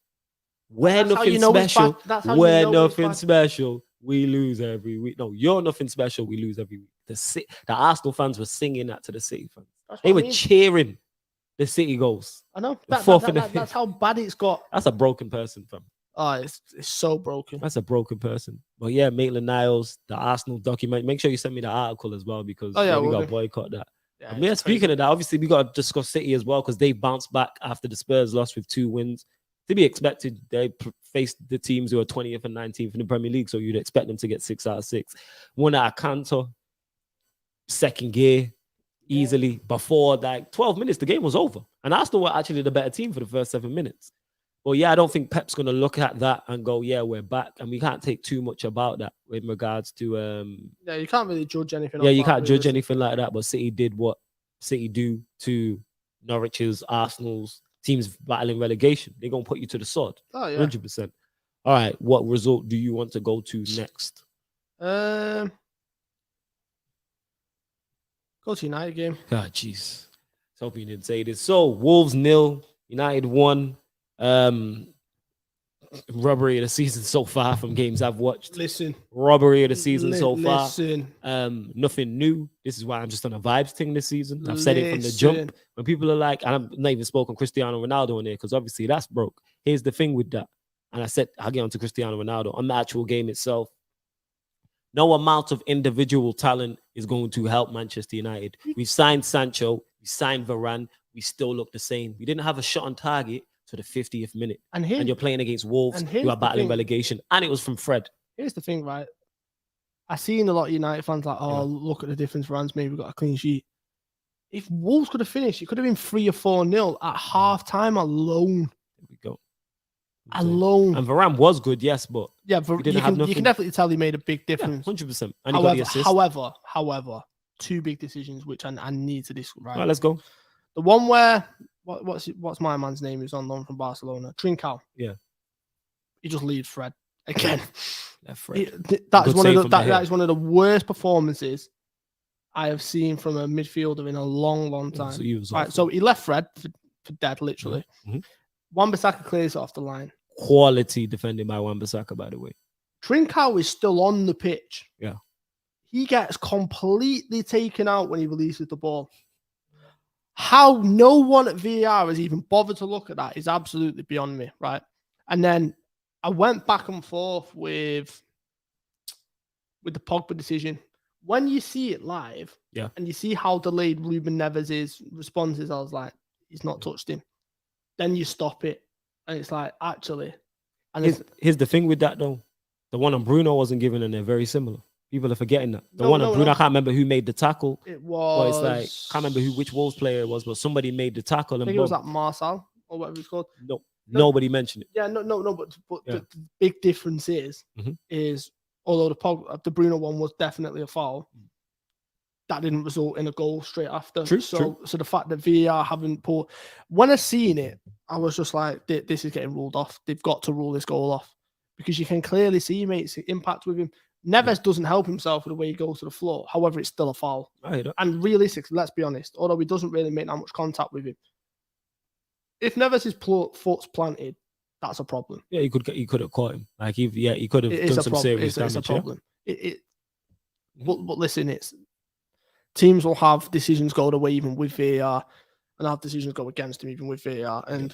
We're nothing special. We're nothing special. We lose every week. No, you're nothing special. We lose every week. The Arsenal fans were singing that to the City fans. They were cheering the City goals. I know. That's how bad it's got. That's a broken person, fam. Oh, it's so broken. That's a broken person. But yeah, Maitland-Niles, the Arsenal document. Make sure you send me the article as well because we got to boycott that. Yeah, speaking of that, obviously we got to discuss City as well because they bounced back after the Spurs lost with 2 wins. To be expected, they faced the teams who are 20th and 19th in the Premier League, so you'd expect them to get 6 out of 6. One out of Cantor, second gear, easily. Before 12 minutes, the game was over. And Arsenal were actually the better team for the first 7 minutes. Well, yeah, I don't think Pep's going to look at that and go, yeah, we're back. And we can't take too much about that in regards to... yeah, you can't really judge anything. Yeah, you can't judge anything like that. But City did what City do to Norwich's, Arsenal's, teams battling relegation. They're going to put you to the sword. Oh, yeah. 100%. All right, what result do you want to go to next? Go to United game. God, jeez. I hope you didn't say this. So, Wolves 0, United 1. Robbery of the season so far from games I've watched. Listen. Robbery of the season so far. Listen. Nothing new. This is why I'm just on a vibes thing this season. I've said it from the jump. When people are like, and I'm not even spoken Cristiano Ronaldo in there because obviously that's broke. Here's the thing with that. And I said, I'll get on to Cristiano Ronaldo. On the actual game itself, no amount of individual talent is going to help Manchester United. We've signed Sancho. We signed Varane. We still look the same. We didn't have a shot on target to the 50th minute. And you're playing against Wolves who are battling relegation. And it was from Fred. Here's the thing, right? I've seen a lot of United fans like, look at the difference. Varane's maybe got a clean sheet. If Wolves could have finished, it could have been 3 or 4-0 at half time alone. There we go. Alone. And Varane was good, yes, but you can definitely tell he made a big difference. 100%. However, 2 big decisions which I need to discuss. Right, let's go. The one where what's my man's name who's on loan from Barcelona? Trincao. Yeah. He just leaves Fred again. Fred. That is one of the worst performances I have seen from a midfielder in a long time. So he left Fred for dead, literally. Mm-hmm. Wan-Bissaka clears it off the line. Quality defending by Wan-Bissaka, by the way. Trincao is still on the pitch. Yeah. He gets completely taken out when he releases the ball. How no one at VAR has even bothered to look at that is absolutely beyond me, right? And then I went back and forth with the Pogba decision. When you see it live, and you see how delayed Ruben Neves' response is, I was like, he's not touched him. Then you stop it, and it's like, actually. And here's the thing with that, though. The one on Bruno wasn't given, and they're very similar. People are forgetting that. The one on Bruno, I can't remember who made the tackle. It was. But it's like, can't remember which Wolves player it was, but somebody made the tackle. I think it was like Marcel or whatever it's called. No, nobody mentioned it. Yeah, no. But the big difference is although the Bruno one was definitely a foul, that didn't result in a goal straight after. True. So the fact that VAR haven't pulled, when I seen it, I was just like, this is getting ruled off. They've got to rule this goal off because you can clearly see he makes an impact with him. Neves doesn't help himself with the way he goes to the floor. However, it's still a foul. And realistically, let's be honest, although he doesn't really make that much contact with him, if Neves' foot's planted, that's a problem. Yeah, he could have caught him. Like he could have done some serious damage. It's a problem. But listen, teams will have decisions go the way even with VAR, and have decisions go against him even with VAR. And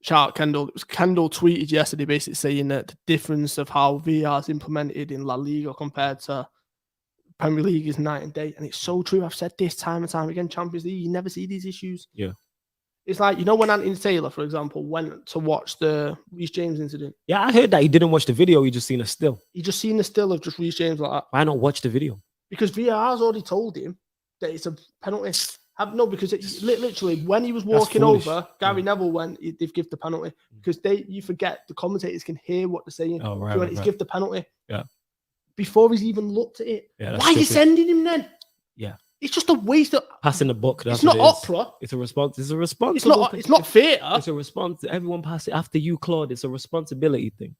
shout out Kendall. Kendall tweeted yesterday basically saying that the difference of how VAR is implemented in La Liga compared to Premier League is night and day. And it's so true. I've said this time and time again. Champions League, you never see these issues. Yeah. It's like, when Anthony Taylor, for example, went to watch the Reece James incident. Yeah, I heard that he didn't watch the video. He just seen a still. He just seen the still of just Reece James like that. Why not watch the video? Because VAR's already told him that it's a penalty. Because literally when he was walking over, Gary Neville went, they've given the penalty. Because you forget the commentators can hear what they're saying. Oh, right. He's give the penalty. Yeah. Before he's even looked at it. Yeah, why are you sending him then? Yeah. It's just a waste of passing the book. It's not opera. It's a response. It's a response. It's not theatre. It's a response. Everyone pass it after you, Claude. It's a responsibility thing.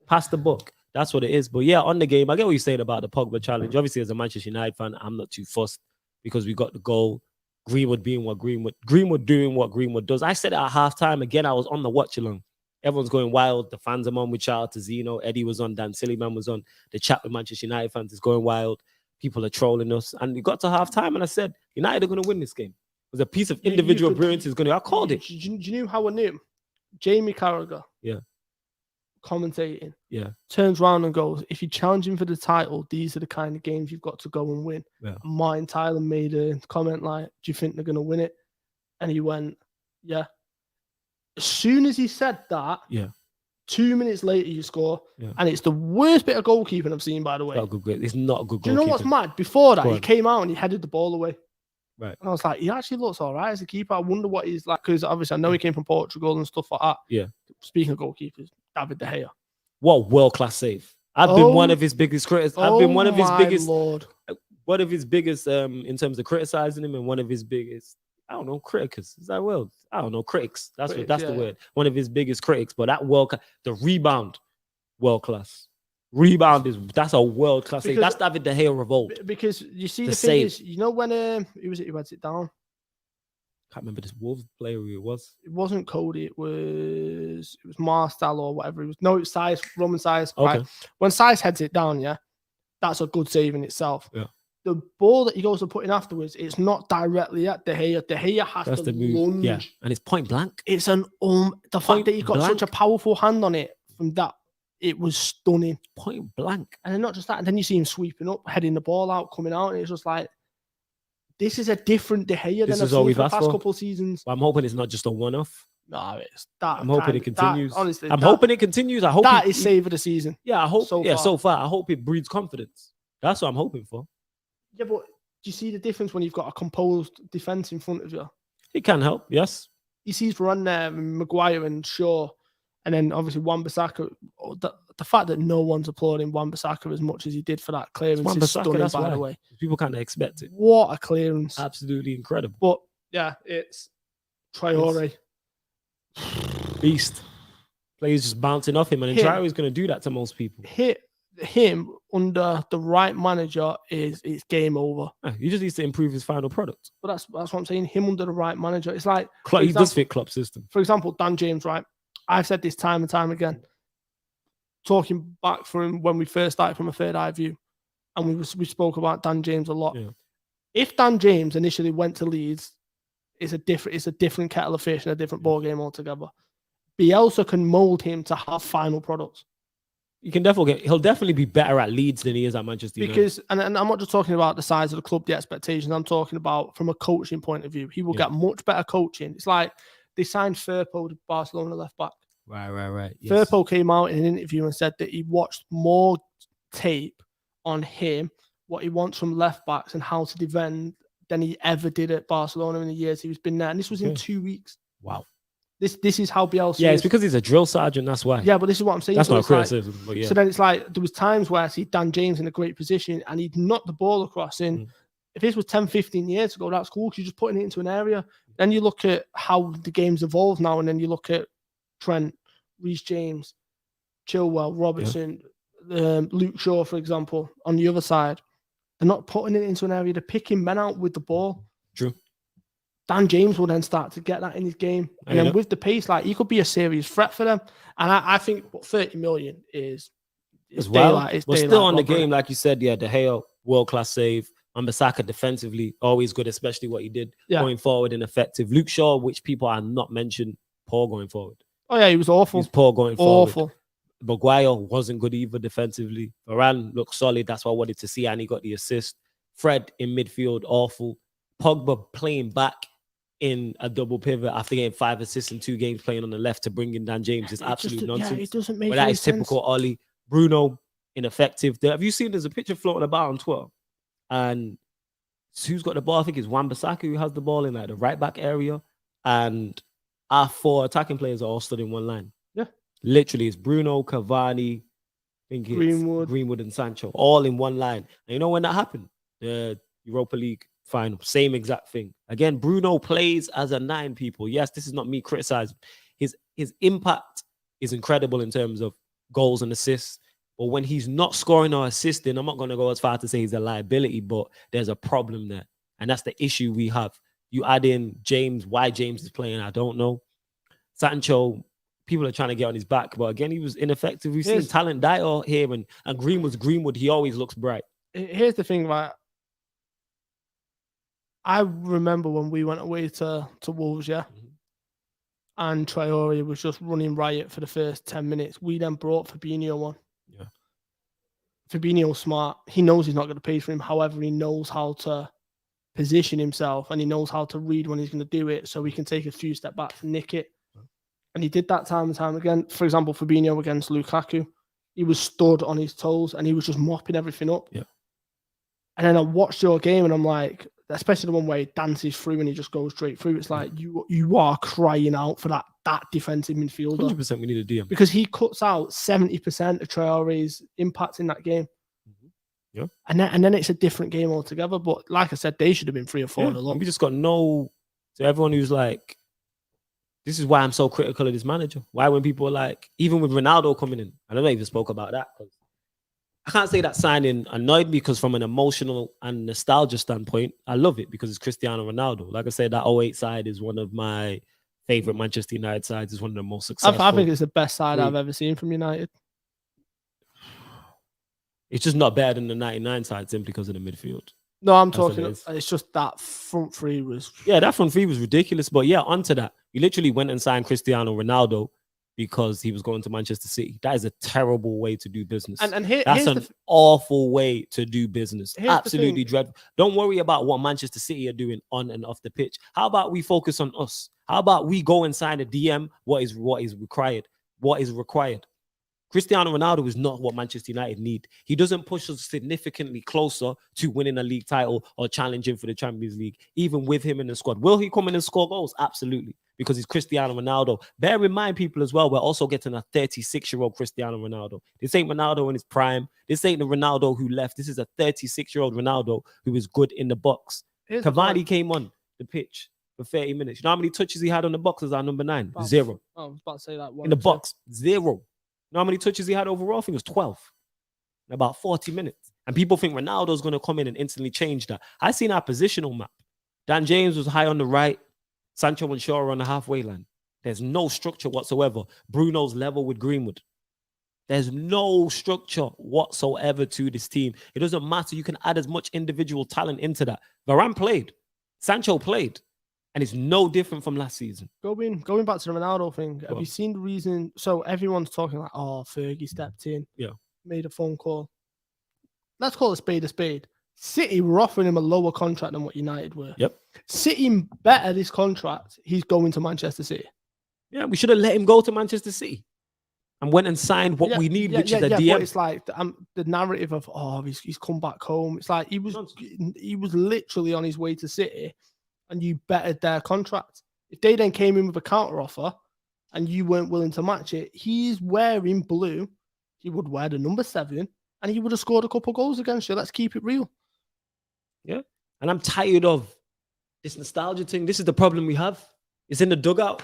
Pass the book. That's what it is. But yeah, on the game, I get what you're saying about the Pogba challenge. Obviously, as a Manchester United fan, I'm not too fussed because we got the goal. Greenwood doing what Greenwood does. I said it at halftime. Again, I was on the watch along. Everyone's going wild. The fans are on with shout out to Zeno. Eddie was on. Dan Sillyman was on. The chat with Manchester United fans is going wild. People are trolling us. And we got to halftime and I said, United are going to win this game. It was a piece of individual brilliance. I called it. Do you know how I knew? Jamie Carragher. Yeah. Commentating. Yeah. Turns around and goes, if you challenge him for the title, these are the kind of games you've got to go and win. Yeah. Martin Tyler made a comment like, do you think they're going to win it? And he went, yeah. As soon as he said that, 2 minutes later you score. Yeah. And it's the worst bit of goalkeeping I've seen, by the way. It's not a good goalkeeping. Do you know what's mad? Before that, he came out and he headed the ball away. Right. And I was like, he actually looks all right as a keeper. I wonder what he's like, because obviously I know he came from Portugal and stuff like that. Yeah. Speaking of goalkeepers, David De Gea. What world-class save. I've been one of his biggest critics. I've been one of his biggest. Lord. One of his biggest in terms of criticizing him, and one of his biggest, I don't know, critics. Is that word? I don't know, critics. That's the word. One of his biggest critics. But that the rebound, world-class. Rebound that's a world-class save. That's David De Gea revolt. Because you see the thing is, when who was it who had it down? Can't remember this Wolves player who it was. It wasn't Cody. It was Marcel or whatever. It was no, it's Size, Roman Size. Okay. Right. When Size heads it down, yeah, that's a good save in itself. Yeah. The ball that he goes to put in afterwards, it's not directly at De Gea. De Gea has That's to the move. lunge. Yeah, and it's point blank. It's an the fact that he's got such a powerful hand on it from that, it was stunning. Point blank. And then not just that, and then you see him sweeping up, heading the ball out, coming out, and it's just like, this is a different De Gea than I've seen for the past couple of seasons. Well, I'm hoping it's not just a one-off. No, it's that. I'm hoping it continues. Honestly, I'm hoping it continues. I hope that is save of the season. Yeah, I hope. So far, I hope it breeds confidence. That's what I'm hoping for. Yeah, but do you see the difference when you've got a composed defense in front of you? It can help. Yes. He sees Varane there, Maguire and Shaw, and then obviously Wan-Bissaka. The fact that no one's applauding Wan-Bissaka as much as he did for that clearance is stunning, by the way. People kind of expect it. What a clearance. Absolutely incredible. But yeah, it's Traore. Beast. Players just bouncing off him, and Traore is going to do that to most people. Hit him under the right manager it's game over. He just needs to improve his final product. But that's what I'm saying. Him under the right manager. It's like he does fit Klopp's system. For example, Dan James, right? I've said this time and time again. Talking back from when we first started from a third eye view, and we spoke about Dan James a lot. Yeah. If Dan James initially went to Leeds, it's a different kettle of fish and a different ball game altogether. Bielsa can mold him to have final products. He'll definitely be better at Leeds than he is at Manchester United. Because, and I'm not just talking about the size of the club, the expectations. I'm talking about from a coaching point of view. He will get much better coaching. It's like they signed Firpo to Barcelona left back. Right. Yes. Firpo came out in an interview and said that he watched more tape on him, what he wants from left backs and how to defend than he ever did at Barcelona in the years he's been there. And this was in 2 weeks. Wow. This is how Bielsa it's because he's a drill sergeant, that's why. Yeah, but this is what I'm saying. That's not a criticism, but yeah. So then it's like, there was times where I see Dan James in a great position and he'd knock the ball across in. If this was 10, 15 years ago, that's cool because you're just putting it into an area. Then you look at how the game's evolved now, and then you look at Trent, Reece James, Chilwell, Robertson, Luke Shaw, for example, on the other side. They're not putting it into an area. They're picking men out with the ball. True. Dan James will then start to get that in his game. And then with the pace, like, he could be a serious threat for them. And I think 30 million is well. We're still on the game, like you said. Yeah, De Gea, world-class save. Wan-Bissaka defensively, always good, especially what he did going forward and effective. Luke Shaw, which people are not mentioned, poor going forward. Oh, yeah, he was awful. He's poor going forward. Awful. Maguire wasn't good either defensively. Varane looked solid. That's what I wanted to see, and he got the assist. Fred in midfield, awful. Pogba playing back in a double pivot after getting 5 assists in 2 games playing on the left to bring in Dan James is absolute nonsense. Yeah, it doesn't make but that is typical Ollie. Bruno, ineffective. Have you seen there's a picture floating about on Twitter? And who's got the ball? I think it's Wan-Bissaka who has the ball in like the right back area. And our 4 attacking players are all stood in one line. Yeah. Literally, it's Bruno, Cavani, I think it's Greenwood and Sancho, all in one line. And you know when that happened? The Europa League final, same exact thing. Again, Bruno plays as a 9, people. Yes, this is not me criticizing. His impact is incredible in terms of goals and assists. But when he's not scoring or assisting, I'm not going to go as far to say he's a liability, but there's a problem there. And that's the issue we have. You add in James, why James is playing, I don't know. Sancho, people are trying to get on his back, but again, he was ineffective. We've seen talent die out here, and Greenwood, he always looks bright. Here's the thing, right? I remember when we went away to Wolves, and Traore was just running riot for the first 10 minutes. We then brought Fabinho on. Yeah. Fabinho's smart. He knows he's not going to pay for him. However, he knows how to position himself, and he knows how to read when he's going to do it, so he can take a few steps back to nick it. And he did that time and time again. For example, Fabinho against Lukaku, he was stood on his toes and he was just mopping everything up. Yeah. And then I watched your game and I'm like, especially the one where he dances through and he just goes straight through. It's like you are crying out for that defensive midfielder. 100% we need a DM. Because he cuts out 70% of Traore's impact in that game. Yeah. And then it's a different game altogether. But like I said, they should have been 3 or 4 in a lot. We just got to everyone who's like, this is why I'm so critical of this manager. Why when people are like, even with Ronaldo coming in, I don't know if you spoke about that, because I can't say that signing annoyed me because from an emotional and nostalgia standpoint, I love it because it's Cristiano Ronaldo. Like I said, that '08 side is one of my favorite Manchester United sides. It's one of the most successful. I think it's the best side I've ever seen from United. It's just not better than the '99 side simply because of the midfield. No, I'm talking. It's just that front three was. Yeah, that front three was ridiculous. But yeah, onto that, you literally went and signed Cristiano Ronaldo because he was going to Manchester City. That is a terrible way to do business. And that's an awful way to do business. Absolutely dreadful. Don't worry about what Manchester City are doing on and off the pitch. How about we focus on us? How about we go and sign a DM? What is required? What is required? Cristiano Ronaldo is not what Manchester United need. He doesn't push us significantly closer to winning a league title or challenging for the Champions League, even with him in the squad. Will he come in and score goals? Absolutely, because he's Cristiano Ronaldo. Bear in mind, people, as well, we're also getting a 36-year-old Cristiano Ronaldo. This ain't Ronaldo in his prime. This ain't the Ronaldo who left. This is a 36-year-old Ronaldo who is good in the box. Cavani came on the pitch for 30 minutes. You know how many touches he had on the box as our number 9? Zero. I was about to say that one. In the box, zero. You know how many touches he had overall? I think it was 12 in about 40 minutes. And people think Ronaldo's going to come in and instantly change that. I seen our positional map. Dan James was high on the right. Sancho and Shaw on the halfway line. There's no structure whatsoever. Bruno's level with Greenwood. There's no structure whatsoever to this team. It doesn't matter. You can add as much individual talent into that. Varane played. Sancho played. And it's no different from last season. Going back to the Ronaldo thing, have you seen the reason? So everyone's talking like, oh, Fergie stepped in, made a phone call. Let's call a spade a spade. City were offering him a lower contract than what United were. Yep. City better this contract. He's going to Manchester City. Yeah, we should have let him go to Manchester City and went and signed what we need, which is a DM. But it's like the narrative of, oh, he's come back home. It's like he was literally on his way to City. And you bettered their contract. If they then came in with a counter offer and you weren't willing to match it, he's wearing blue. He would wear the number 7 and he would have scored a couple goals against you. Let's keep it real. Yeah. And I'm tired of this nostalgia thing. This is the problem we have. It's in the dugout.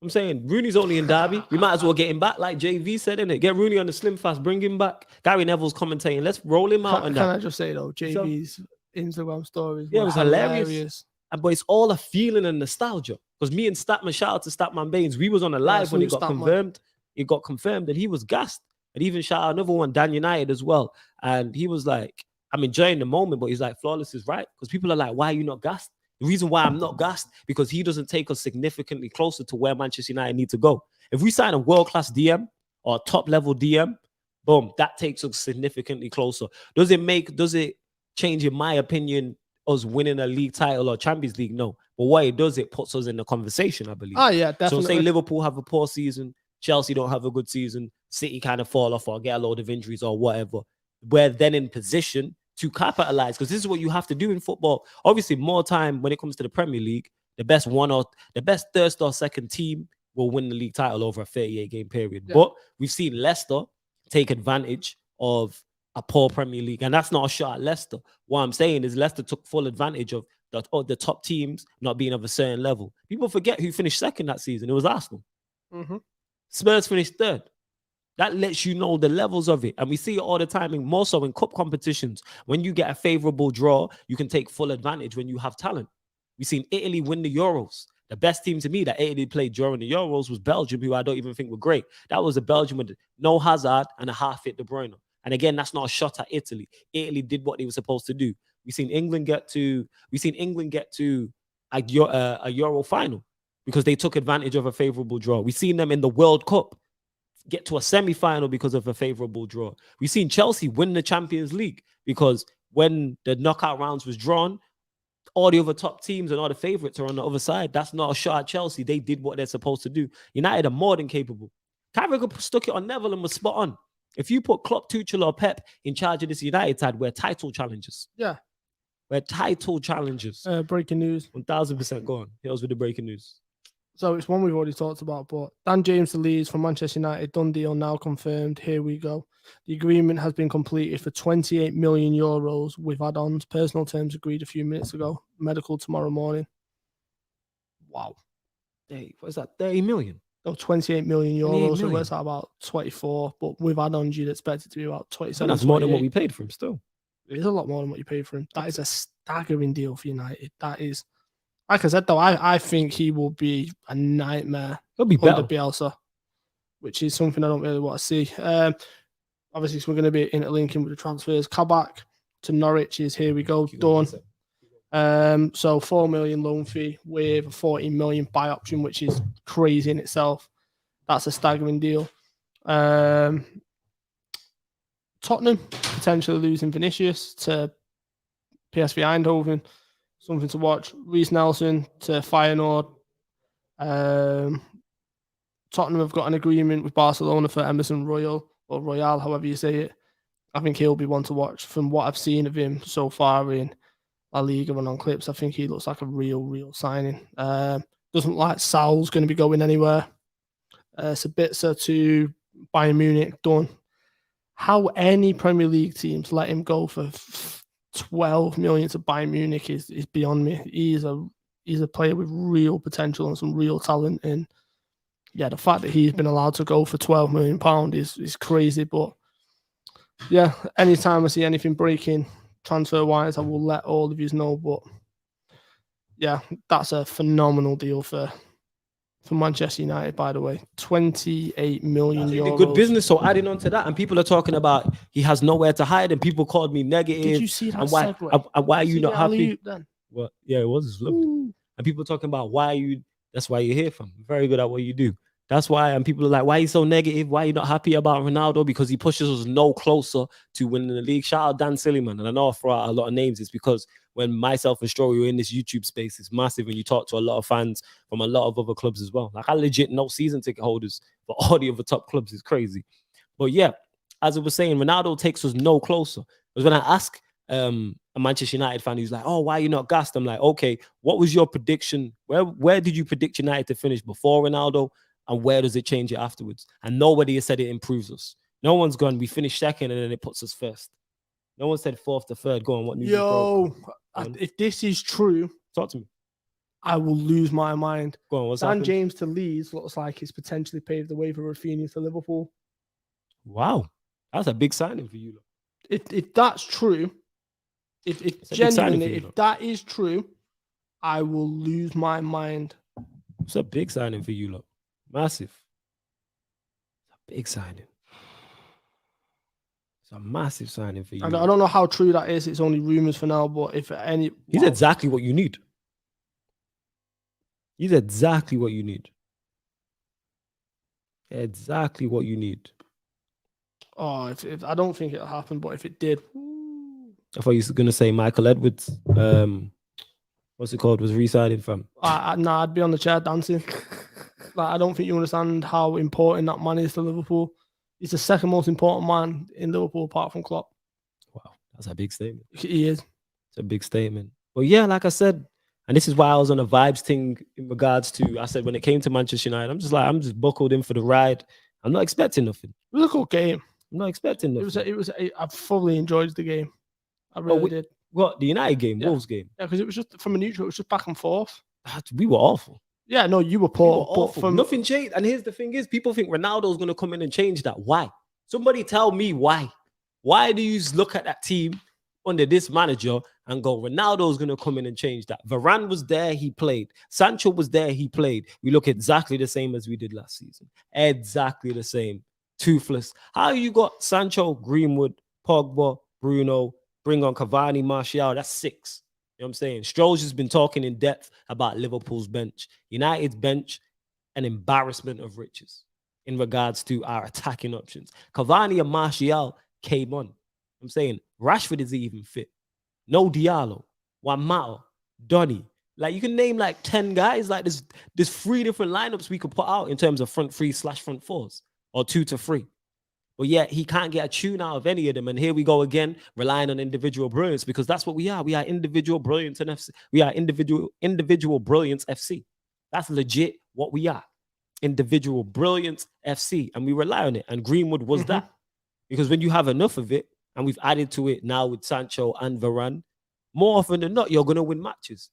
I'm saying Rooney's only in Derby. We might as well get him back, like JV said, innit? Get Rooney on the slim fast, bring him back. Gary Neville's commentating. Let's roll him out. Can I just say, though, JV's Instagram stories it was hilarious. But it's all a feeling and nostalgia. Because me and Statman, shout out to Statman Baines, we was on a live when it got confirmed. It got confirmed and he was gassed. And even shout out another one, Dan United as well. And he was like, I'm enjoying the moment, but he's like, Flawless is right. Because people are like, why are you not gassed? The reason why I'm not gassed, because he doesn't take us significantly closer to where Manchester United need to go. If we sign a world-class DM or a top-level DM, boom, that takes us significantly closer. Does it change, in my opinion, us winning a league title or Champions League? No. But what it does, it puts us in the conversation, I believe. Oh, yeah, definitely. So say Liverpool have a poor season, Chelsea don't have a good season, City kind of fall off or get a load of injuries or whatever. We're then in position to capitalize, because this is what you have to do in football. Obviously, more time when it comes to the Premier League, the best third or second team will win the league title over a 38-game period. Yeah. But we've seen Leicester take advantage of a poor Premier League, and that's not a shot at Leicester. What I'm saying is Leicester took full advantage of the top teams not being of a certain level. People forget who finished second that season. It was Arsenal. Mm-hmm. Spurs finished third. That lets you know the levels of it. And we see it all the time, and more so in cup competitions. When you get a favorable draw, you can take full advantage when you have talent. We've seen Italy win the Euros. The best team to me that Italy played during the Euros was Belgium, who I don't even think were great. That was a Belgium with no Hazard and a half-fit De Bruyne. And again, that's not a shot at Italy. Italy did what they were supposed to do. We've seen England get to a Euro final because they took advantage of a favorable draw. We've seen them in the World Cup get to a semi-final because of a favorable draw. We've seen Chelsea win the Champions League because when the knockout rounds was drawn, all the other top teams and all the favorites are on the other side. That's not a shot at Chelsea. They did what they're supposed to do. United are more than capable. Carragher stuck it on Neville and was spot on. If you put Klopp, Tuchel, or Pep in charge of this United side, we're title challengers. Yeah. We're title challengers. Breaking news. 1,000% go on. Here's with the breaking news. So it's one we've already talked about, but Dan James to Leeds from Manchester United, done deal now confirmed. Here we go. The agreement has been completed for 28 million euros with add-ons. Personal terms agreed a few minutes ago. Medical tomorrow morning. Wow. Hey, what is that? 30 million? No, 28 million 28 euros. So it million. works out about 24. But with add-ons, you'd expect it to be about 27. That's more than what 28. we paid for him still. It is a lot more than what you paid for him. That is a staggering deal for United. That is, like I said, though, I think he will be a nightmare He'll be under better. Bielsa, which is something I don't really want to see. Obviously, so we're going to be interlinking with the transfers. Kabak to Norwich is here we go, done. So 4 million loan fee with a 14 million buy option, which is crazy in itself. That's a staggering deal. Tottenham potentially losing Vinicius to PSV Eindhoven, something to watch. Reece Nelson to Feyenoord. Tottenham have got an agreement with Barcelona for Emerson Royal, or Royale, however you say it. I think he'll be one to watch. From what I've seen of him so far in La Liga and on clips, I think he looks like a real signing. Doesn't look like Sal's going to be going anywhere. Sabitzer to Bayern Munich, done. How any Premier League teams let him go for 12 million to Bayern Munich is beyond me. He's a player with real potential and some real talent. And yeah, the fact that he's been allowed to go for 12 million pound is crazy. But yeah, anytime I see anything breaking transfer wise, I will let all of you know. But yeah, that's a phenomenal deal for Manchester United, by the way. 28 million euros. Good business. So adding on to that, and people are talking about he has nowhere to hide, and people called me negative. Did you see that and why, segue? and why are you not happy? Then? Well, yeah, it was lovely. And people talking about why you. That's why you're here from. Very good at what you do. That's why, and people are like, why are you so negative? Why are you not happy about Ronaldo? Because he pushes us no closer to winning the league. Shout out Dan Silliman. And I know I throw out a lot of names. It's because when myself and Stroy were in this YouTube space, it's massive, and you talk to a lot of fans from a lot of other clubs as well. Like I legit know season ticket holders for all the other top clubs. It's crazy. But yeah, as I was saying, Ronaldo takes us no closer. Because when I ask a Manchester United fan who's like, oh, why are you not gassed? I'm like, okay, what was your prediction? Where did you predict United to finish before Ronaldo? And where does it change it afterwards? And nobody has said it improves us. No one's gone, we finished second and then it puts us first. No one said fourth to third. Go on, what news? If this is true, talk to me. I will lose my mind. Go on, what's Dan happened? James to Leeds looks like he's potentially paved the way for Rafinha to Liverpool. Wow. That's a big signing for you. If that's true, if genuinely, if that is true, I will lose my mind. It's a big signing for you, look. Massive. It's a big signing. It's a massive signing for you. I don't know how true that is. It's only rumors for now, but if any... He's exactly what you need. He's exactly what you need. Exactly what you need. Oh, if I don't think it'll happen, but if it did... I thought you were going to say Michael Edwards. What's it called? Was re-signed from? Nah, I'd be on the chair dancing. Like, I don't think you understand how important that man is to Liverpool. He's the second most important man in Liverpool apart from Klopp. Wow, that's a big statement. He is. It's a big statement. But yeah, like I said, and this is why I was on a vibes thing in regards to, I said when it came to Manchester United, I'm just buckled in for the ride. I'm not expecting nothing. It was a good game. I'm not expecting nothing. I fully enjoyed the game. I really did. What, the United game, yeah. Wolves game? Yeah, because it was just from a neutral, it was just back and forth. We were awful. Yeah, no, you were poor. But nothing changed. And here's the thing is, people think Ronaldo's going to come in and change that. Why? Somebody tell me why. Why do you look at that team under this manager and go, Ronaldo's going to come in and change that? Varane was there, he played. Sancho was there, he played. We look exactly the same as we did last season. Exactly the same. Toothless. How you got Sancho, Greenwood, Pogba, Bruno, bring on Cavani, Martial? That's 6. You know what I'm saying? Stroll's has been talking in depth about Liverpool's bench. United's bench, an embarrassment of riches in regards to our attacking options. Cavani and Martial came on. I'm saying Rashford isn't even fit. No Diallo, Wamata, Donny. Like you can name like 10 guys. Like there's 3 different lineups we could put out in terms of front 3/front 4s or 2 to 3. But yet he can't get a tune out of any of them. And here we go again, relying on individual brilliance, because that's what we are. We are individual brilliance in FC. We are individual brilliance FC. That's legit what we are. Individual brilliance FC. And we rely on it. And Greenwood was that. Because when you have enough of it, and we've added to it now with Sancho and Varane, more often than not, you're going to win matches.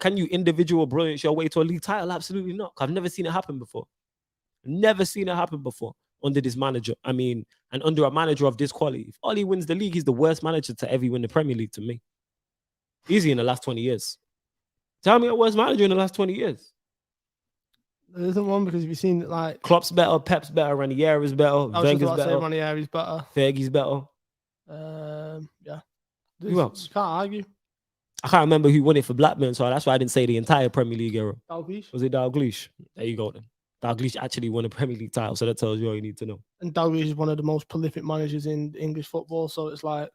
Can you individual brilliance your way to a league title? Absolutely not. I've never seen it happen before. Never seen it happen before under this manager. I mean, and under a manager of this quality. If Ollie wins the league, he's the worst manager to ever win the Premier League to me. Easy in the last 20 years. Tell me a worst manager in the last 20 years. There isn't one because you've seen like Klopp's better, Pep's better, Ranieri's better, Wenger's better, Ranieri's better, Fergie's better. Yeah. Who else? You can't argue. I can't remember who won it for Blackburn, so that's why I didn't say the entire Premier League era. Dalglish. Was it Dalglish? There you go then. Dalglish actually won a Premier League title, so that tells you all you need to know. And Dalglish is one of the most prolific managers in English football, so it's like...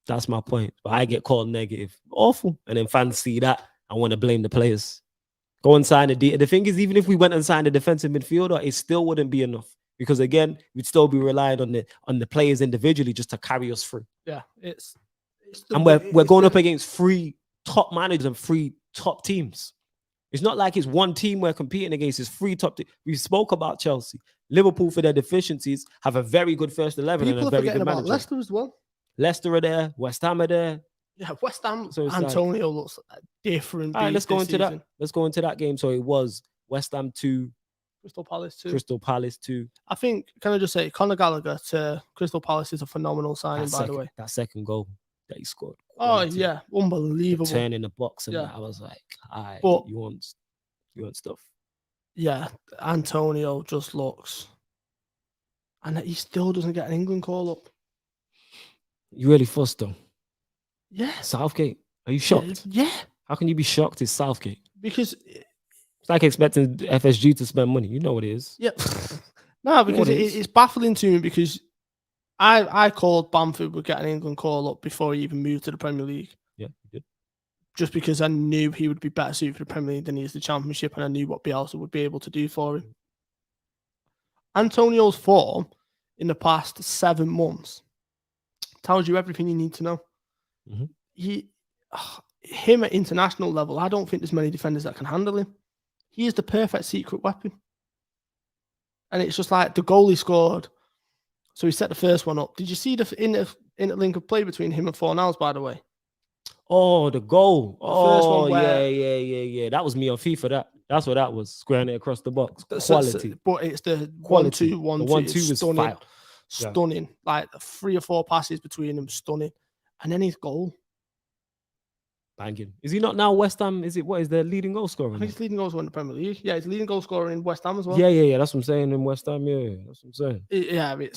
That's my point. But I get called negative. Awful. And then fans see that and want to blame the players. Go and sign the thing is, even if we went and signed a defensive midfielder, it still wouldn't be enough. Because again, we'd still be relying on the players individually just to carry us through. Yeah, we're going up against 3 top managers and 3 top teams. It's not like it's one team we're competing against. It's 3 top teams. We spoke about Chelsea. Liverpool, for their deficiencies, have a very good first 11 and a very good manager. Leicester as well. Leicester are there. West Ham are there. Yeah, West Ham. So Antonio looks different. All right, let's go into that. Let's go into that game. So it was West Ham 2, Crystal Palace 2. Crystal Palace 2. I think, can I just say, Conor Gallagher to Crystal Palace is a phenomenal signing, by the way. That second goal that he scored. Quality. Oh, yeah. Unbelievable. Turn in the box and that. I was like, all right, you want stuff. Yeah, Antonio just looks... And he still doesn't get an England call up. You really fussed though. Yeah. Southgate. Are you shocked? Yeah. How can you be shocked? It's Southgate. Because it's like expecting FSG to spend money. You know what it is. Yeah. No, because it's baffling to me because I called Bamford would get an England call up before he even moved to the Premier League. Yeah, you did. Just because I knew he would be better suited for the Premier League than he is the Championship, and I knew what Bielsa would be able to do for him. Antonio's form in the past 7 months tells you everything you need to know. Him at international level, I don't think there's many defenders that can handle him. He is the perfect secret weapon. And it's just like the goal he scored. So he set the first one up. Did you see the in link of play between him and Fornals, by the way? Oh, the goal. First one yeah. That was me on FIFA. That's what that was. Squaring it across the box. Quality. But it's the quality. 1-2. The 1-2 was stunning. Stunning. Yeah. Like 3 or 4 passes between them. Stunning. And then his goal. Banging. Is he not now West Ham? What is the leading goal scorer? I think he's leading goal scorer in the Premier League. Yeah, he's leading goal scorer in West Ham as well. Yeah. That's what I'm saying in West Ham. Yeah, that's what I'm saying.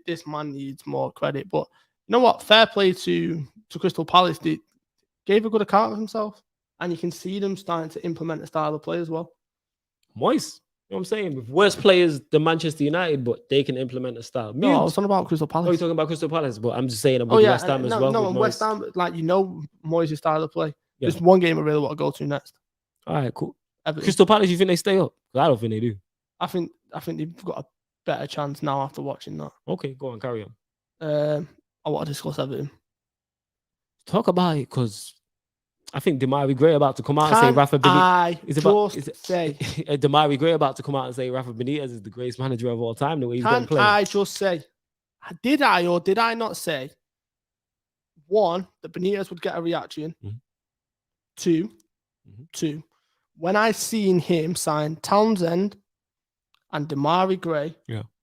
This man needs more credit. But you know what? Fair play to Crystal Palace. They gave a good account of himself. And you can see them starting to implement a style of play as well. Moist. You know what I'm saying? With worse players than Manchester United, but they can implement a style. No, I was talking about Crystal Palace. Oh, you're talking about Crystal Palace, but I'm just saying about West Ham as well. No, West Ham, like, Moyes' style of play. Yeah. There's one game I really want to go to next. All right, cool. Everton. Crystal Palace, you think they stay up? I don't think they do. I think they've got a better chance now after watching that. Okay, go on, carry on. I want to discuss Everton. Talk about it, because I think Damari Gray about to come out and say Rafa Benitez. Damari Gray about to come out and say Rafa Benitez is the greatest manager of all time. The way he's going to play. I just say, did I or did I not say, 1, that Benitez would get a reaction? 2, when I seen him sign Townsend and Damari Gray,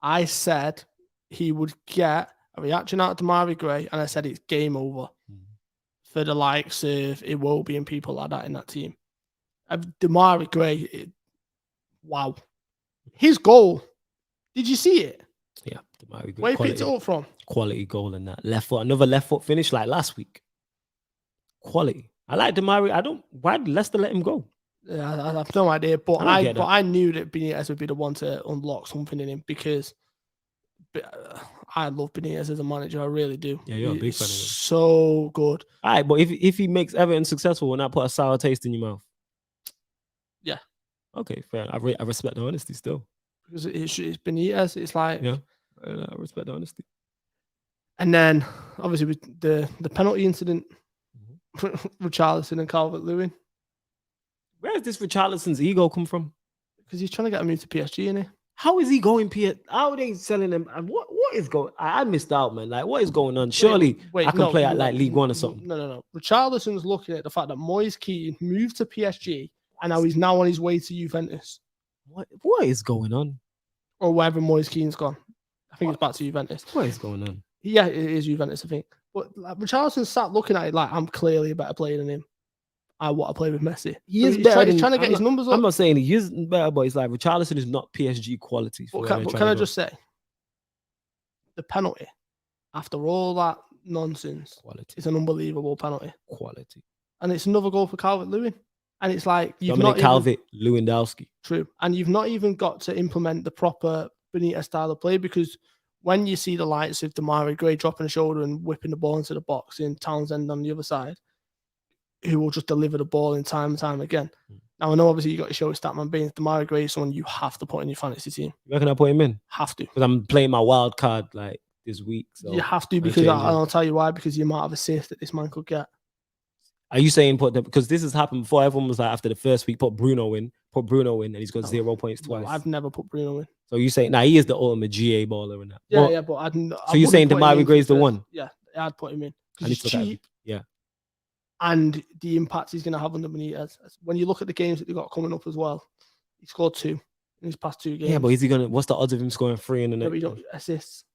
I said he would get a reaction out of Damari Gray, and I said it's game over. For the likes of Iwobi and people like that in that team. Damari Gray, wow. His goal, did you see it? Yeah, Damari Gray. Where he picked it up from? Quality goal in that. Left foot, another left foot finish like last week. Quality. I like Damari. Why did Leicester let him go? Yeah, I have no idea. But I knew that Benitez would be the one to unlock something in him because I love Benitez as a manager. I really do. Yeah, you're a big fan of him. So good. All right, but if he makes Everton successful, will not put a sour taste in your mouth? Yeah. Okay, fair. I respect the honesty still. Because it's Benitez. It's like... Yeah, I respect the honesty. And then, obviously, with the penalty incident with Richarlison and Calvert-Lewin. Where does this Richarlison's ego come from? Because he's trying to get him into PSG, isn't he? How is he going? How are they selling him? And what is going? I missed out, man. Like, what is going on? Surely I can play at like League One or something. No. Richarlison's looking at the fact that Moise Kean moved to PSG and now he's on his way to Juventus. What is going on? or wherever Moise Keane's gone. I think it's back to Juventus. What is going on? Yeah, it is Juventus, I think. But like, Richarlison sat looking at it like, I'm clearly a better player than him. I want to play with Messi. He's better. He's trying to get his numbers up. I'm not saying he is better, but it's like Richarlison is not PSG quality. But can I just say, the penalty, after all that nonsense, it's an unbelievable penalty. Quality. And it's another goal for Calvert-Lewin. And it's like, you've Dominic not Calvert-Lewandowski. True. And you've not even got to implement the proper Benitez style of play, because when you see the likes of Demarai Gray dropping a shoulder and whipping the ball into the box in Townsend on the other side, who will just deliver the ball in time and time again. Now, I know obviously you got to show his stat man being Demarai Gray is someone you have to put in your fantasy team. You reckon I put him in? Have to. Because I'm playing my wild card like this week. So you have to, because I'll tell you why, because the amount of assists that this man could get. Are you saying put them, because this has happened before? Everyone was like, after the first week, put Bruno in, and he's got 0 points twice. I've never put Bruno in. So you saying, he is the ultimate GA baller in that. Yeah, but so you're saying Demarai Gray's the one? Yeah, I'd put him in. And he's cheap. Yeah. And the impact he's going to have under Benitez. When you look at the games that they got coming up as well, he scored 2 in his past 2 games. Yeah, but what's the odds of him scoring 3 in the next? Assists.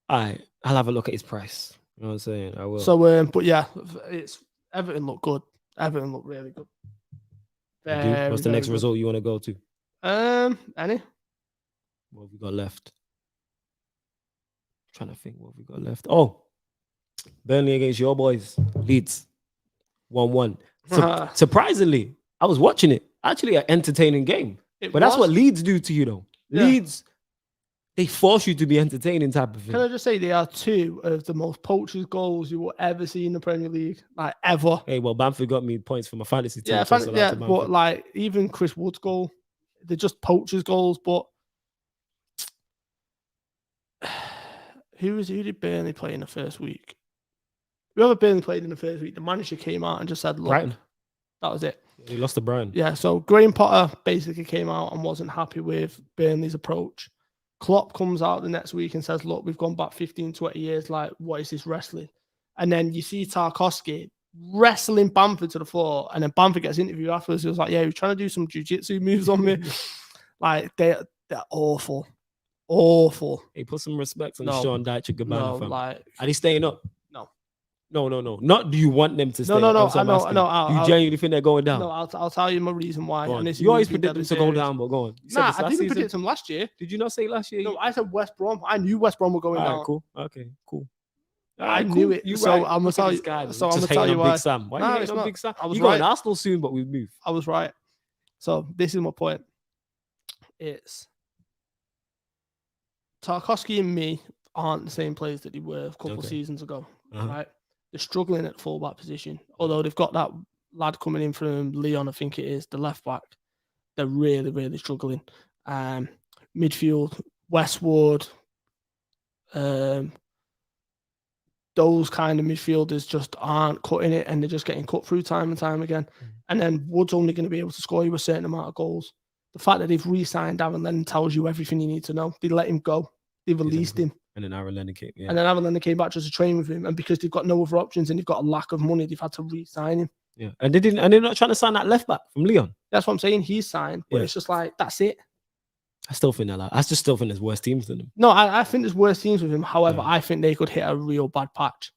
All right, I'll have a look at his price. You know what I'm saying? I will. So, but yeah, Everton look good. Everton look really good. What's the next result you want to go to? Any? What have we got left? I'm trying to think what we got left. Oh, Burnley against your boys, Leeds, 1-1. Surprisingly, I was watching it. Actually, an entertaining game. That's what Leeds do to you, though. Yeah. Leeds, they force you to be entertaining type of thing. Can I just say they are 2 of the most poachers goals you will ever see in the Premier League, like ever. Hey, well, Bamford got me points for my fantasy team. Yeah, but like even Chris Wood's goal, they're just poachers goals. But who did Burnley play in the first week? Whoever Burnley played in the first week, the manager came out and just said, "Look, Brighton." That was it. He lost to Brighton. Yeah, so Graham Potter basically came out and wasn't happy with Burnley's approach. Klopp comes out the next week and says, look, we've gone back 15, 20 years. Like, what is this wrestling? And then you see Tarkowski wrestling Bamford to the floor. And then Bamford gets interviewed afterwards. He was like, yeah, he was trying to do some jiu-jitsu moves on me. Like, they're awful. Awful. Hey, put some respect on the Sean Dyche Gabbana fam. Like, are they staying up? No. No. Not do you want them to stay? No. I know. Do you genuinely think they're going down? No, I'll tell you my reason why. And this you always predict them to go down, but go on. I didn't predict them last year. Did you not say last year? No, I said West Brom. I knew West Brom were going down. Cool. Okay, cool. I knew it. So I'm gonna tell you. So I'm gonna tell you why. Big Sam. Why are you hating on Big Sam? You got an Arsenal soon, but we move. I was right. So this is my point. It's Tarkowski and me aren't the same players that they were a couple of seasons ago, right? They're struggling at fullback position. Although they've got that lad coming in from Leon, I think it is, the left back. They're really, really struggling. Midfield, Westwood, those kind of midfielders just aren't cutting it, and they're just getting cut through time and time again. And then Wood's only going to be able to score you a certain amount of goals. The fact that they've re-signed Aaron Lennon tells you everything you need to know. They let him go. They released him. And then Aaron Lennon came. Yeah. And then Aaron Lennon came back just to train with him. And because they've got no other options and they've got a lack of money, they've had to re-sign him. Yeah. And they're not trying to sign that left back from Leon. That's what I'm saying. He's signed, but it's just like, that's it. I still think there's worse teams than him. No, I think there's worse teams with him. However, I think they could hit a real bad patch.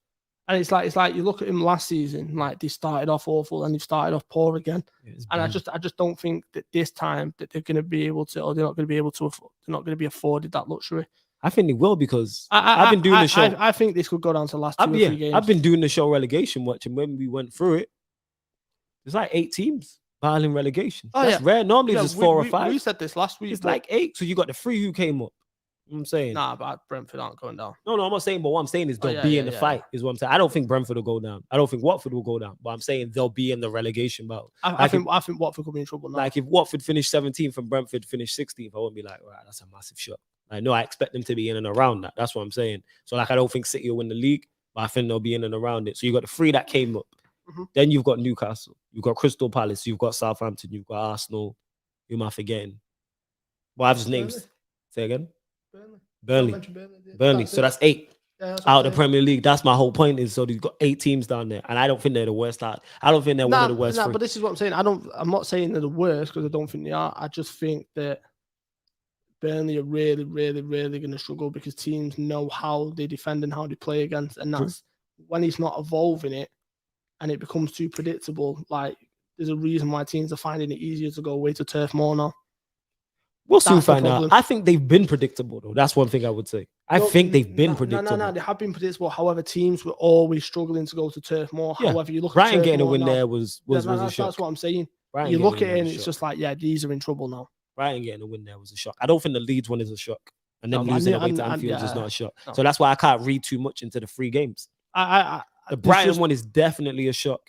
And it's like you look at him last season, like they started off awful and they've started off poor again. And I just don't think that this time that they're going to be able to, or they're not going to be able to, they're not going to be afforded that luxury. I think they will, because I've been doing the show. I think this could go down to the last 2 or 3 games. I've been doing the show relegation watch, and when we went through it, there's like 8 teams battling relegation. That's rare. Normally it's just 4 or 5. We said this last week. It's like 8. So you got the 3 who came up. You know what I'm saying? Nah, but Brentford aren't going down. No, I'm not saying, but what I'm saying is they'll be in the fight, is what I'm saying. I don't think Brentford will go down. I don't think Watford will go down, but I'm saying they'll be in the relegation battle. I think Watford could be in trouble now. Like if Watford finished 17th and Brentford finished 16th, I won't be like, right, that's a massive shot. I know I expect them to be in and around that. That's what I'm saying. So like, I don't think City will win the league, but I think they'll be in and around it. So you got the 3 that came up. Then you've got Newcastle, you've got Crystal Palace, you've got Southampton, you've got Arsenal. Who am I forgetting? Well, I've just named. Say again. Burnley. So that's 8 out of the Premier League. That's my whole point. Is so they've got 8 teams down there, and I don't think they're the worst. I don't think they're one of the worst. But this is what I'm saying. I'm not saying they're the worst, because I don't think they are. I just think that Burnley are really, really, really going to struggle because teams know how they defend and how they play against. And that's when he's not evolving it and it becomes too predictable. Like, there's a reason why teams are finding it easier to go away to Turf Moor now. We'll soon find out. I think they've been predictable, though. That's one thing I would say. I think they've been predictable. No, they have been predictable. However, teams were always struggling to go to Turf Moor. Yeah. However, you look Brighton at Turf getting a Moor win now, there was a shock. That's what I'm saying. Brighton You look at it and and it's just like, yeah, these are in trouble now. Brighton getting a win there was a shock. I don't think the Leeds one is a shock. And then losing away to Anfield is not a shock. No. So that's why I can't read too much into the 3 games. The Brighton one is definitely a shock.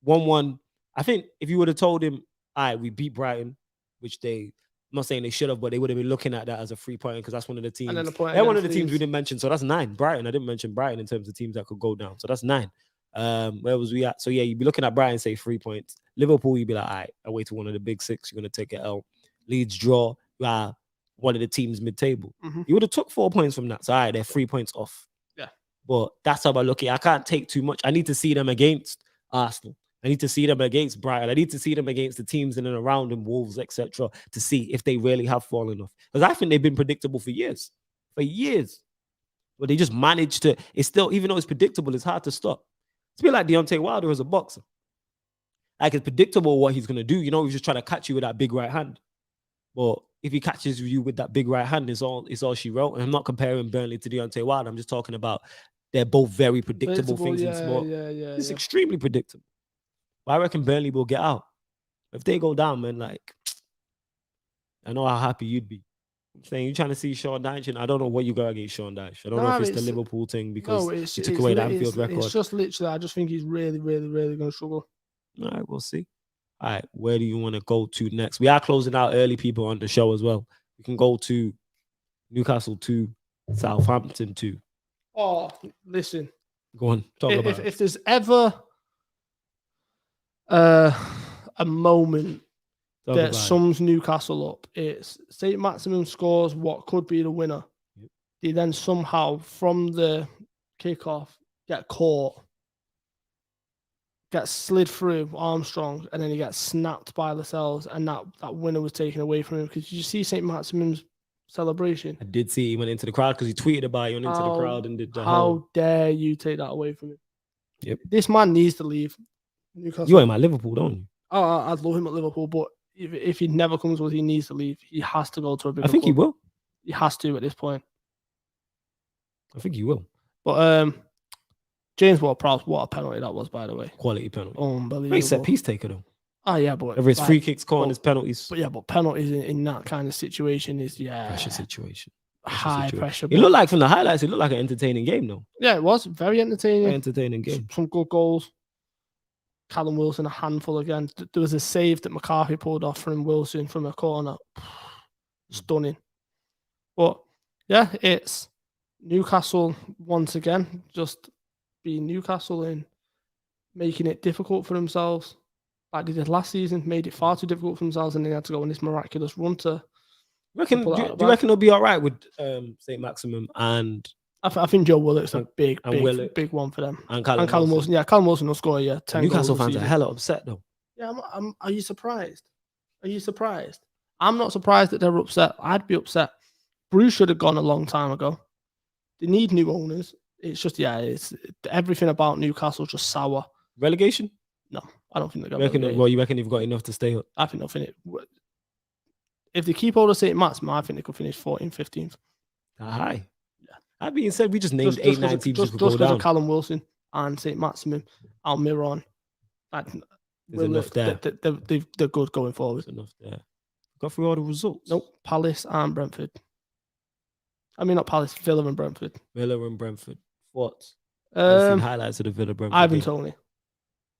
1-1. I think if you would have told him, all right, we beat Brighton, which I'm not saying they should have, but they would have been looking at that as a 3-pointer because that's one of the teams. They're one of the teams we didn't mention. So that's 9. Brighton. I didn't mention Brighton in terms of teams that could go down. So that's 9. Where was we at? So yeah, you'd be looking at Brighton, say 3 points. Liverpool, you'd be like, all right, away to one of the big 6. You're going to take an L. Leeds draw. You are one of the teams mid-table. You would have took 4 points from that. So all right, they're 3 points off. Yeah. But that's how I look at it. I can't take too much. I need to see them against Arsenal. I need to see them against Brighton. I need to see them against the teams in and around them, Wolves, etc., to see if they really have fallen off. Because I think they've been predictable for years. For years. But they just managed to, it's still, even though it's predictable, it's hard to stop. It's a bit like Deontay Wilder as a boxer. Like, it's predictable what he's going to do. You know, he's just trying to catch you with that big right hand. But if he catches you with that big right hand, it's all she wrote. And I'm not comparing Burnley to Deontay Wilder. I'm just talking about they're both very predictable things in sport. It's extremely predictable. But I reckon Burnley will get out. If they go down, man, like, I know how happy you'd be. I'm saying you're trying to see Sean Dyche, and I don't know what you got against Sean Dyche. I don't know if it's the Liverpool thing because he took away the Anfield record. It's just literally, I just think he's really, really, really going to struggle. All right, we'll see. All right, where do you want to go to next? We are closing out early people on the show as well. We can go to Newcastle 2, Southampton 2. Oh, listen. Go on, talk about it. If there's ever a moment that sums Newcastle up, it's St. Maximin scores what could be the winner. Yep. They then somehow, from the kickoff, get caught, gets slid through Armstrong, and then he gets snapped by Lascelles, and that winner was taken away from him. Because did you see St. Maximin's celebration? I did see he went into the crowd because he tweeted about it. He went into the crowd and did the How dare you take that away from him? Yep. This man needs to leave Newcastle. You ain't at Liverpool, don't you? Oh, I'd love him at Liverpool, but if he never comes with, he needs to leave. He has to go to a bigger I think club. he will. He has to at this point. I think he will. But James Ward-Prowse, what a penalty that was, by the way. Quality penalty. Unbelievable. Great set piece taker, though. Oh, yeah, but whether it's free kicks, corners, penalties. But penalties in that kind of situation is, pressure situation. High pressure. It looked like, from the highlights, it looked like an entertaining game, though. Yeah, it was. Very entertaining. Very entertaining game. Some good goals. Callum Wilson, a handful again. There was a save that McCarthy pulled off from Wilson from a corner. Stunning. But, yeah, it's Newcastle once again, just being Newcastle and making it difficult for themselves. Like they did last season, made it far too difficult for themselves, and they had to go on this miraculous run to. Do you reckon it'll be all right with St. Maximin and? I think Joe Willock's a big one for them. And Callum Wilson. Yeah, Callum Wilson will score 10 Newcastle goals fans are hella upset though. Yeah, are you surprised? Are you surprised? I'm not surprised that they're upset. I'd be upset. Bruce should have gone a long time ago. They need new owners. It's just, it's everything about Newcastle just sour. Relegation? No, I don't think they're going to. You reckon they've got enough to stay up? I think they'll finish. If they keep hold of St. Maximin, I think they could finish 14th, 15th. High. Yeah. That being said, we just named 8-9 teams just because of Callum Wilson and St. Maximin, Almiron. There's enough there. They're good going forward. There's enough there. Got through all the results. Nope. Palace and Brentford. I mean, not Palace, Villa and Brentford. What? I've seen highlights of the Villa Brentford. Ivan Toney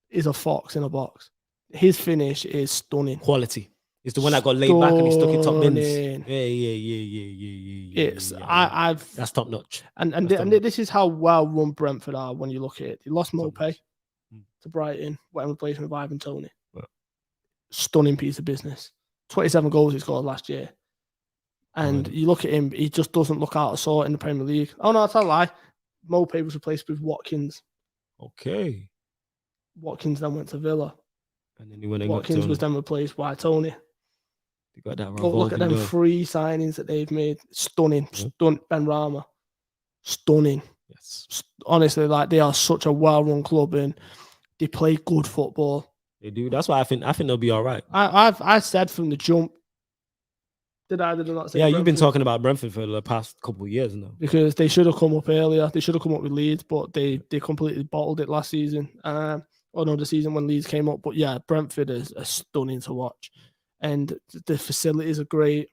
is a fox in a box. His finish is stunning. Quality. It's the one that got laid back and he stuck in top bins. Yeah. That's top notch. And this is how well run Brentford are when you look at it. They lost Mopé to Brighton, went in replacement with Ivan Toney. Yeah. Stunning piece of business. 27 goals he scored last year. And you look at him, he just doesn't look out of sort in the Premier League. Oh, no, that's a lie. Mopé was replaced with Watkins. Okay. Watkins then went to Villa. And then he went and Watkins was then replaced by Toney. They got that But look at revolving them door. 3 signings that they've made. Stunning. Yeah. Ben Rama. Stunning. Yes, Honestly, like they are such a well-run club and they play good football. they do. That's why I think they'll be all right. I said from the jump. Did I not say? Yeah, you've been Brentford? talking about Brentford for the past couple of years now. Because they should have come up earlier. They should have come up with Leeds, but they completely bottled it last season. Or no, the season when Leeds came up. But yeah, Brentford is stunning to watch, and the facilities are great.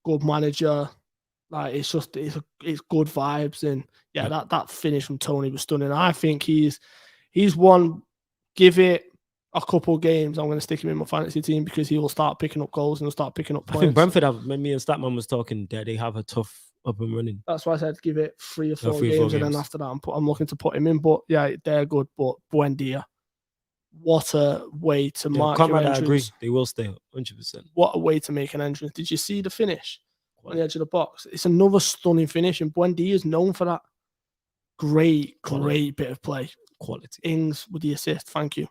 Good manager, like it's good vibes, and yeah, that finish from Tony was stunning. I think he's one. Give it a couple games, I'm going to stick him in my fantasy team because he will start picking up goals and he'll start picking up points. I think Brentford have. When me and Statman was talking, that they have a tough up and running. That's why I said give it 3 or 4 games, and then after that, I'm looking to put him in. But yeah, they're good. But Buendia, what a way to mark your entrance. I agree. They will stay 100%. What a way to make an entrance. Did you see the finish on the edge of the box? It's another stunning finish, and Buendia is known for that. Great bit of play. Quality. Ings with the assist. Thank you.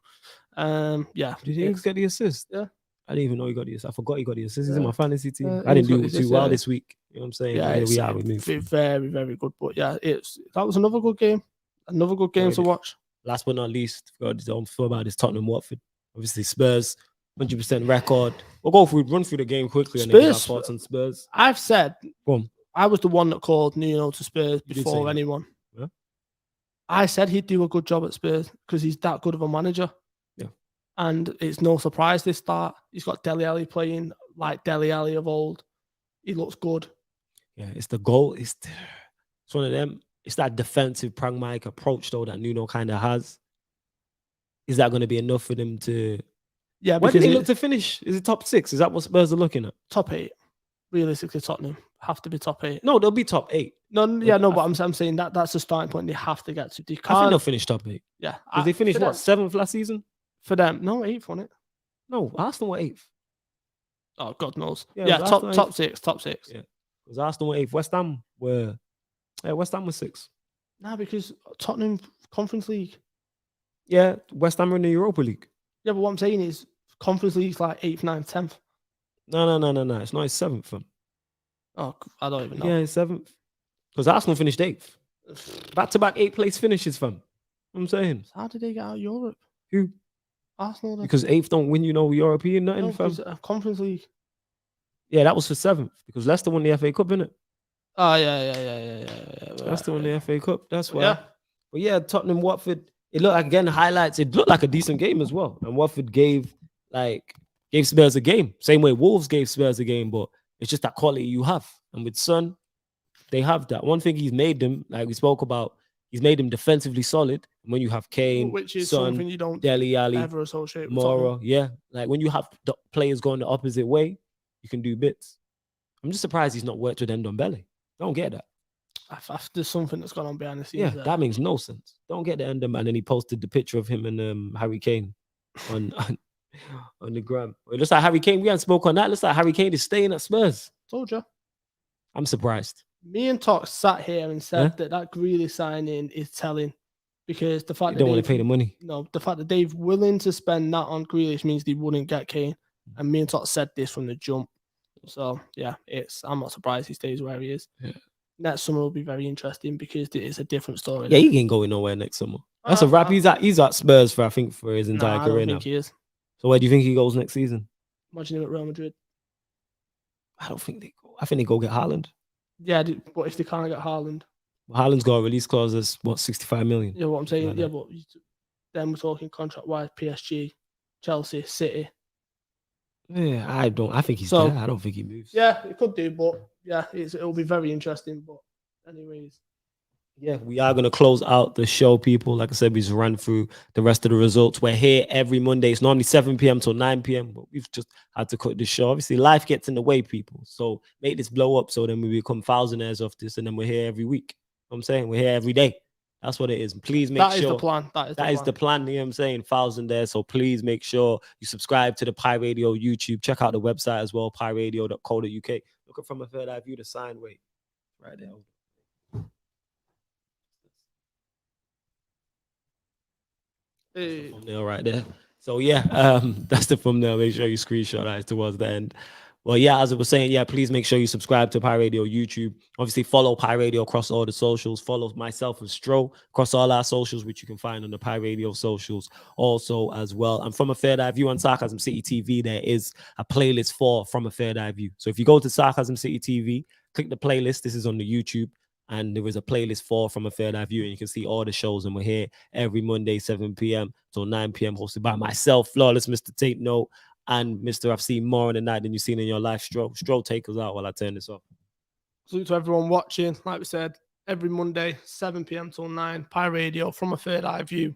Yeah. Did Ings get the assist? Yeah. I didn't even know he got the assist. I forgot he got the assist. He's in my fantasy team. I didn't do too well this week. You know what I'm saying? Yeah, we are. We moved. Very, very good. But yeah, that was another good game. Another good game to watch. Last but not least, don't feel about this Tottenham Watford. Obviously, Spurs, 100% record. We'll run through the game quickly and then get our thoughts on Spurs. I've said, I was the one that called Nuno to Spurs before anyone. Yeah. I said he'd do a good job at Spurs because he's that good of a manager. Yeah. And it's no surprise this start. He's got Dele Alli playing like Dele Alli of old. He looks good. Yeah, it's the goal. It's one of them. It's that defensive, pragmatic approach, though, that Nuno kind of has. Is that going to be enough for them to... Yeah, where do they look to finish? Is it top 6? Is that what Spurs are looking at? Top 8. Realistically, Tottenham have to be top 8. No, they'll be top 8. But I'm saying that's the starting point they have to get to. I think they'll finish top 8. Yeah. Because they finished, 7th last season? For them. No, 8th, wasn't it? No, Arsenal were 8th. Oh, God knows. Yeah, top 6. Yeah. Because Arsenal were 8th. West Ham were 6th. Nah, because Tottenham Conference League. Yeah, West Ham are in the Europa League. Yeah, but what I'm saying is Conference League's like 8th, 9th, 10th. No. It's not. It's 7th, fam. Oh, I don't even know. Yeah, it's 7th. Because Arsenal finished 8th. Back-to-back 8th place finishes, fam. I'm saying. How did they get out of Europe? Who? Arsenal. Then. Because 8th don't win, European nothing, fam. Conference League. Yeah, that was for 7th. Because Leicester won the FA Cup, innit? Oh, yeah. Leicester won the FA Cup. That's why. Yeah. But yeah, Tottenham, Watford. It looked like, again, highlights. It looked like a decent game as well. And Watford gave Spurs a game. Same way Wolves gave Spurs a game, but it's just that quality you have. And with Son, they have that. One thing he's made them, like we spoke about, he's made them defensively solid. And when you have Kane, which is Son, something you don't Dele Alli, ever associate with Mora, yeah. Like when you have the players going the opposite way, you can do bits. I'm just surprised he's not worked with Ndombele. Don't get that. There's something that's gone on behind the scenes. Yeah, that makes no sense. Don't get the Ndombele. And then he posted the picture of him and Harry Kane on the gram. It looks like Harry Kane. We haven't spoke on that. It looks like Harry Kane is staying at Spurs. Told you. I'm surprised. Me and Tox sat here and said that Grealish signing is telling because the fact they don't want to pay the money. No, the fact that they're willing to spend that on Grealish means they wouldn't get Kane. And me and Tox said this from the jump. So yeah, I'm not surprised he stays where he is. Yeah. Next summer will be very interesting because it's a different story. Yeah, he ain't going nowhere next summer. That's a wrap. He's at Spurs for his entire career now. I don't think he is. So where do you think he goes next season? Imagine him at Real Madrid. I don't think they go. I think they go get Haaland. Yeah, but if they can't get Haaland, Haaland's got a release clause that's 65 million. Yeah, what I'm saying. Yeah, but then we're talking contract wise, PSG, Chelsea, City. Yeah, I think he's there. I don't think he moves. Yeah, it could do, but yeah, it'll be very interesting. But anyways. Yeah, we are going to close out the show, people. Like I said, we just ran through the rest of the results. We're here every Monday. It's normally 7 p.m. till 9 p.m., but we've just had to cut the show. Obviously, life gets in the way, people. So make this blow up so then we become thousandaires off this, and then we're here every week. You know what I'm saying? We're here every day. That's what it is. Please make sure. That is the plan. That is the plan. You know what I'm saying? Thousandaires. So please make sure you subscribe to the Pi Radio YouTube. Check out the website as well, piradio.co.uk. Looking from a third eye view, the sign way right there. Thumbnail right there. So yeah, that's the thumbnail. Make sure you screenshot that towards the end. Well, yeah, as I was saying, yeah, please make sure you subscribe to Pi Radio YouTube. Obviously, follow Pi Radio across all the socials. Follow myself and Stro across all our socials, which you can find on the Pi Radio socials also as well. And from a Third Eye View on Sarcasm City TV, there is a playlist for From a Third Eye View. So if you go to Sarcasm City TV, click the playlist. This is on the YouTube. And there is a playlist for From a Third Eye View, and you can see all the shows. And we're here every Monday, 7 p.m. till 9 p.m. hosted by myself, Flawless Mr. Take Note, and Mr. I've seen more in the night than you've seen in your life. Stro, take us out while I turn this off. Salute to everyone watching. Like we said, every Monday, 7 p.m. till 9, Pi Radio, From a Third Eye View.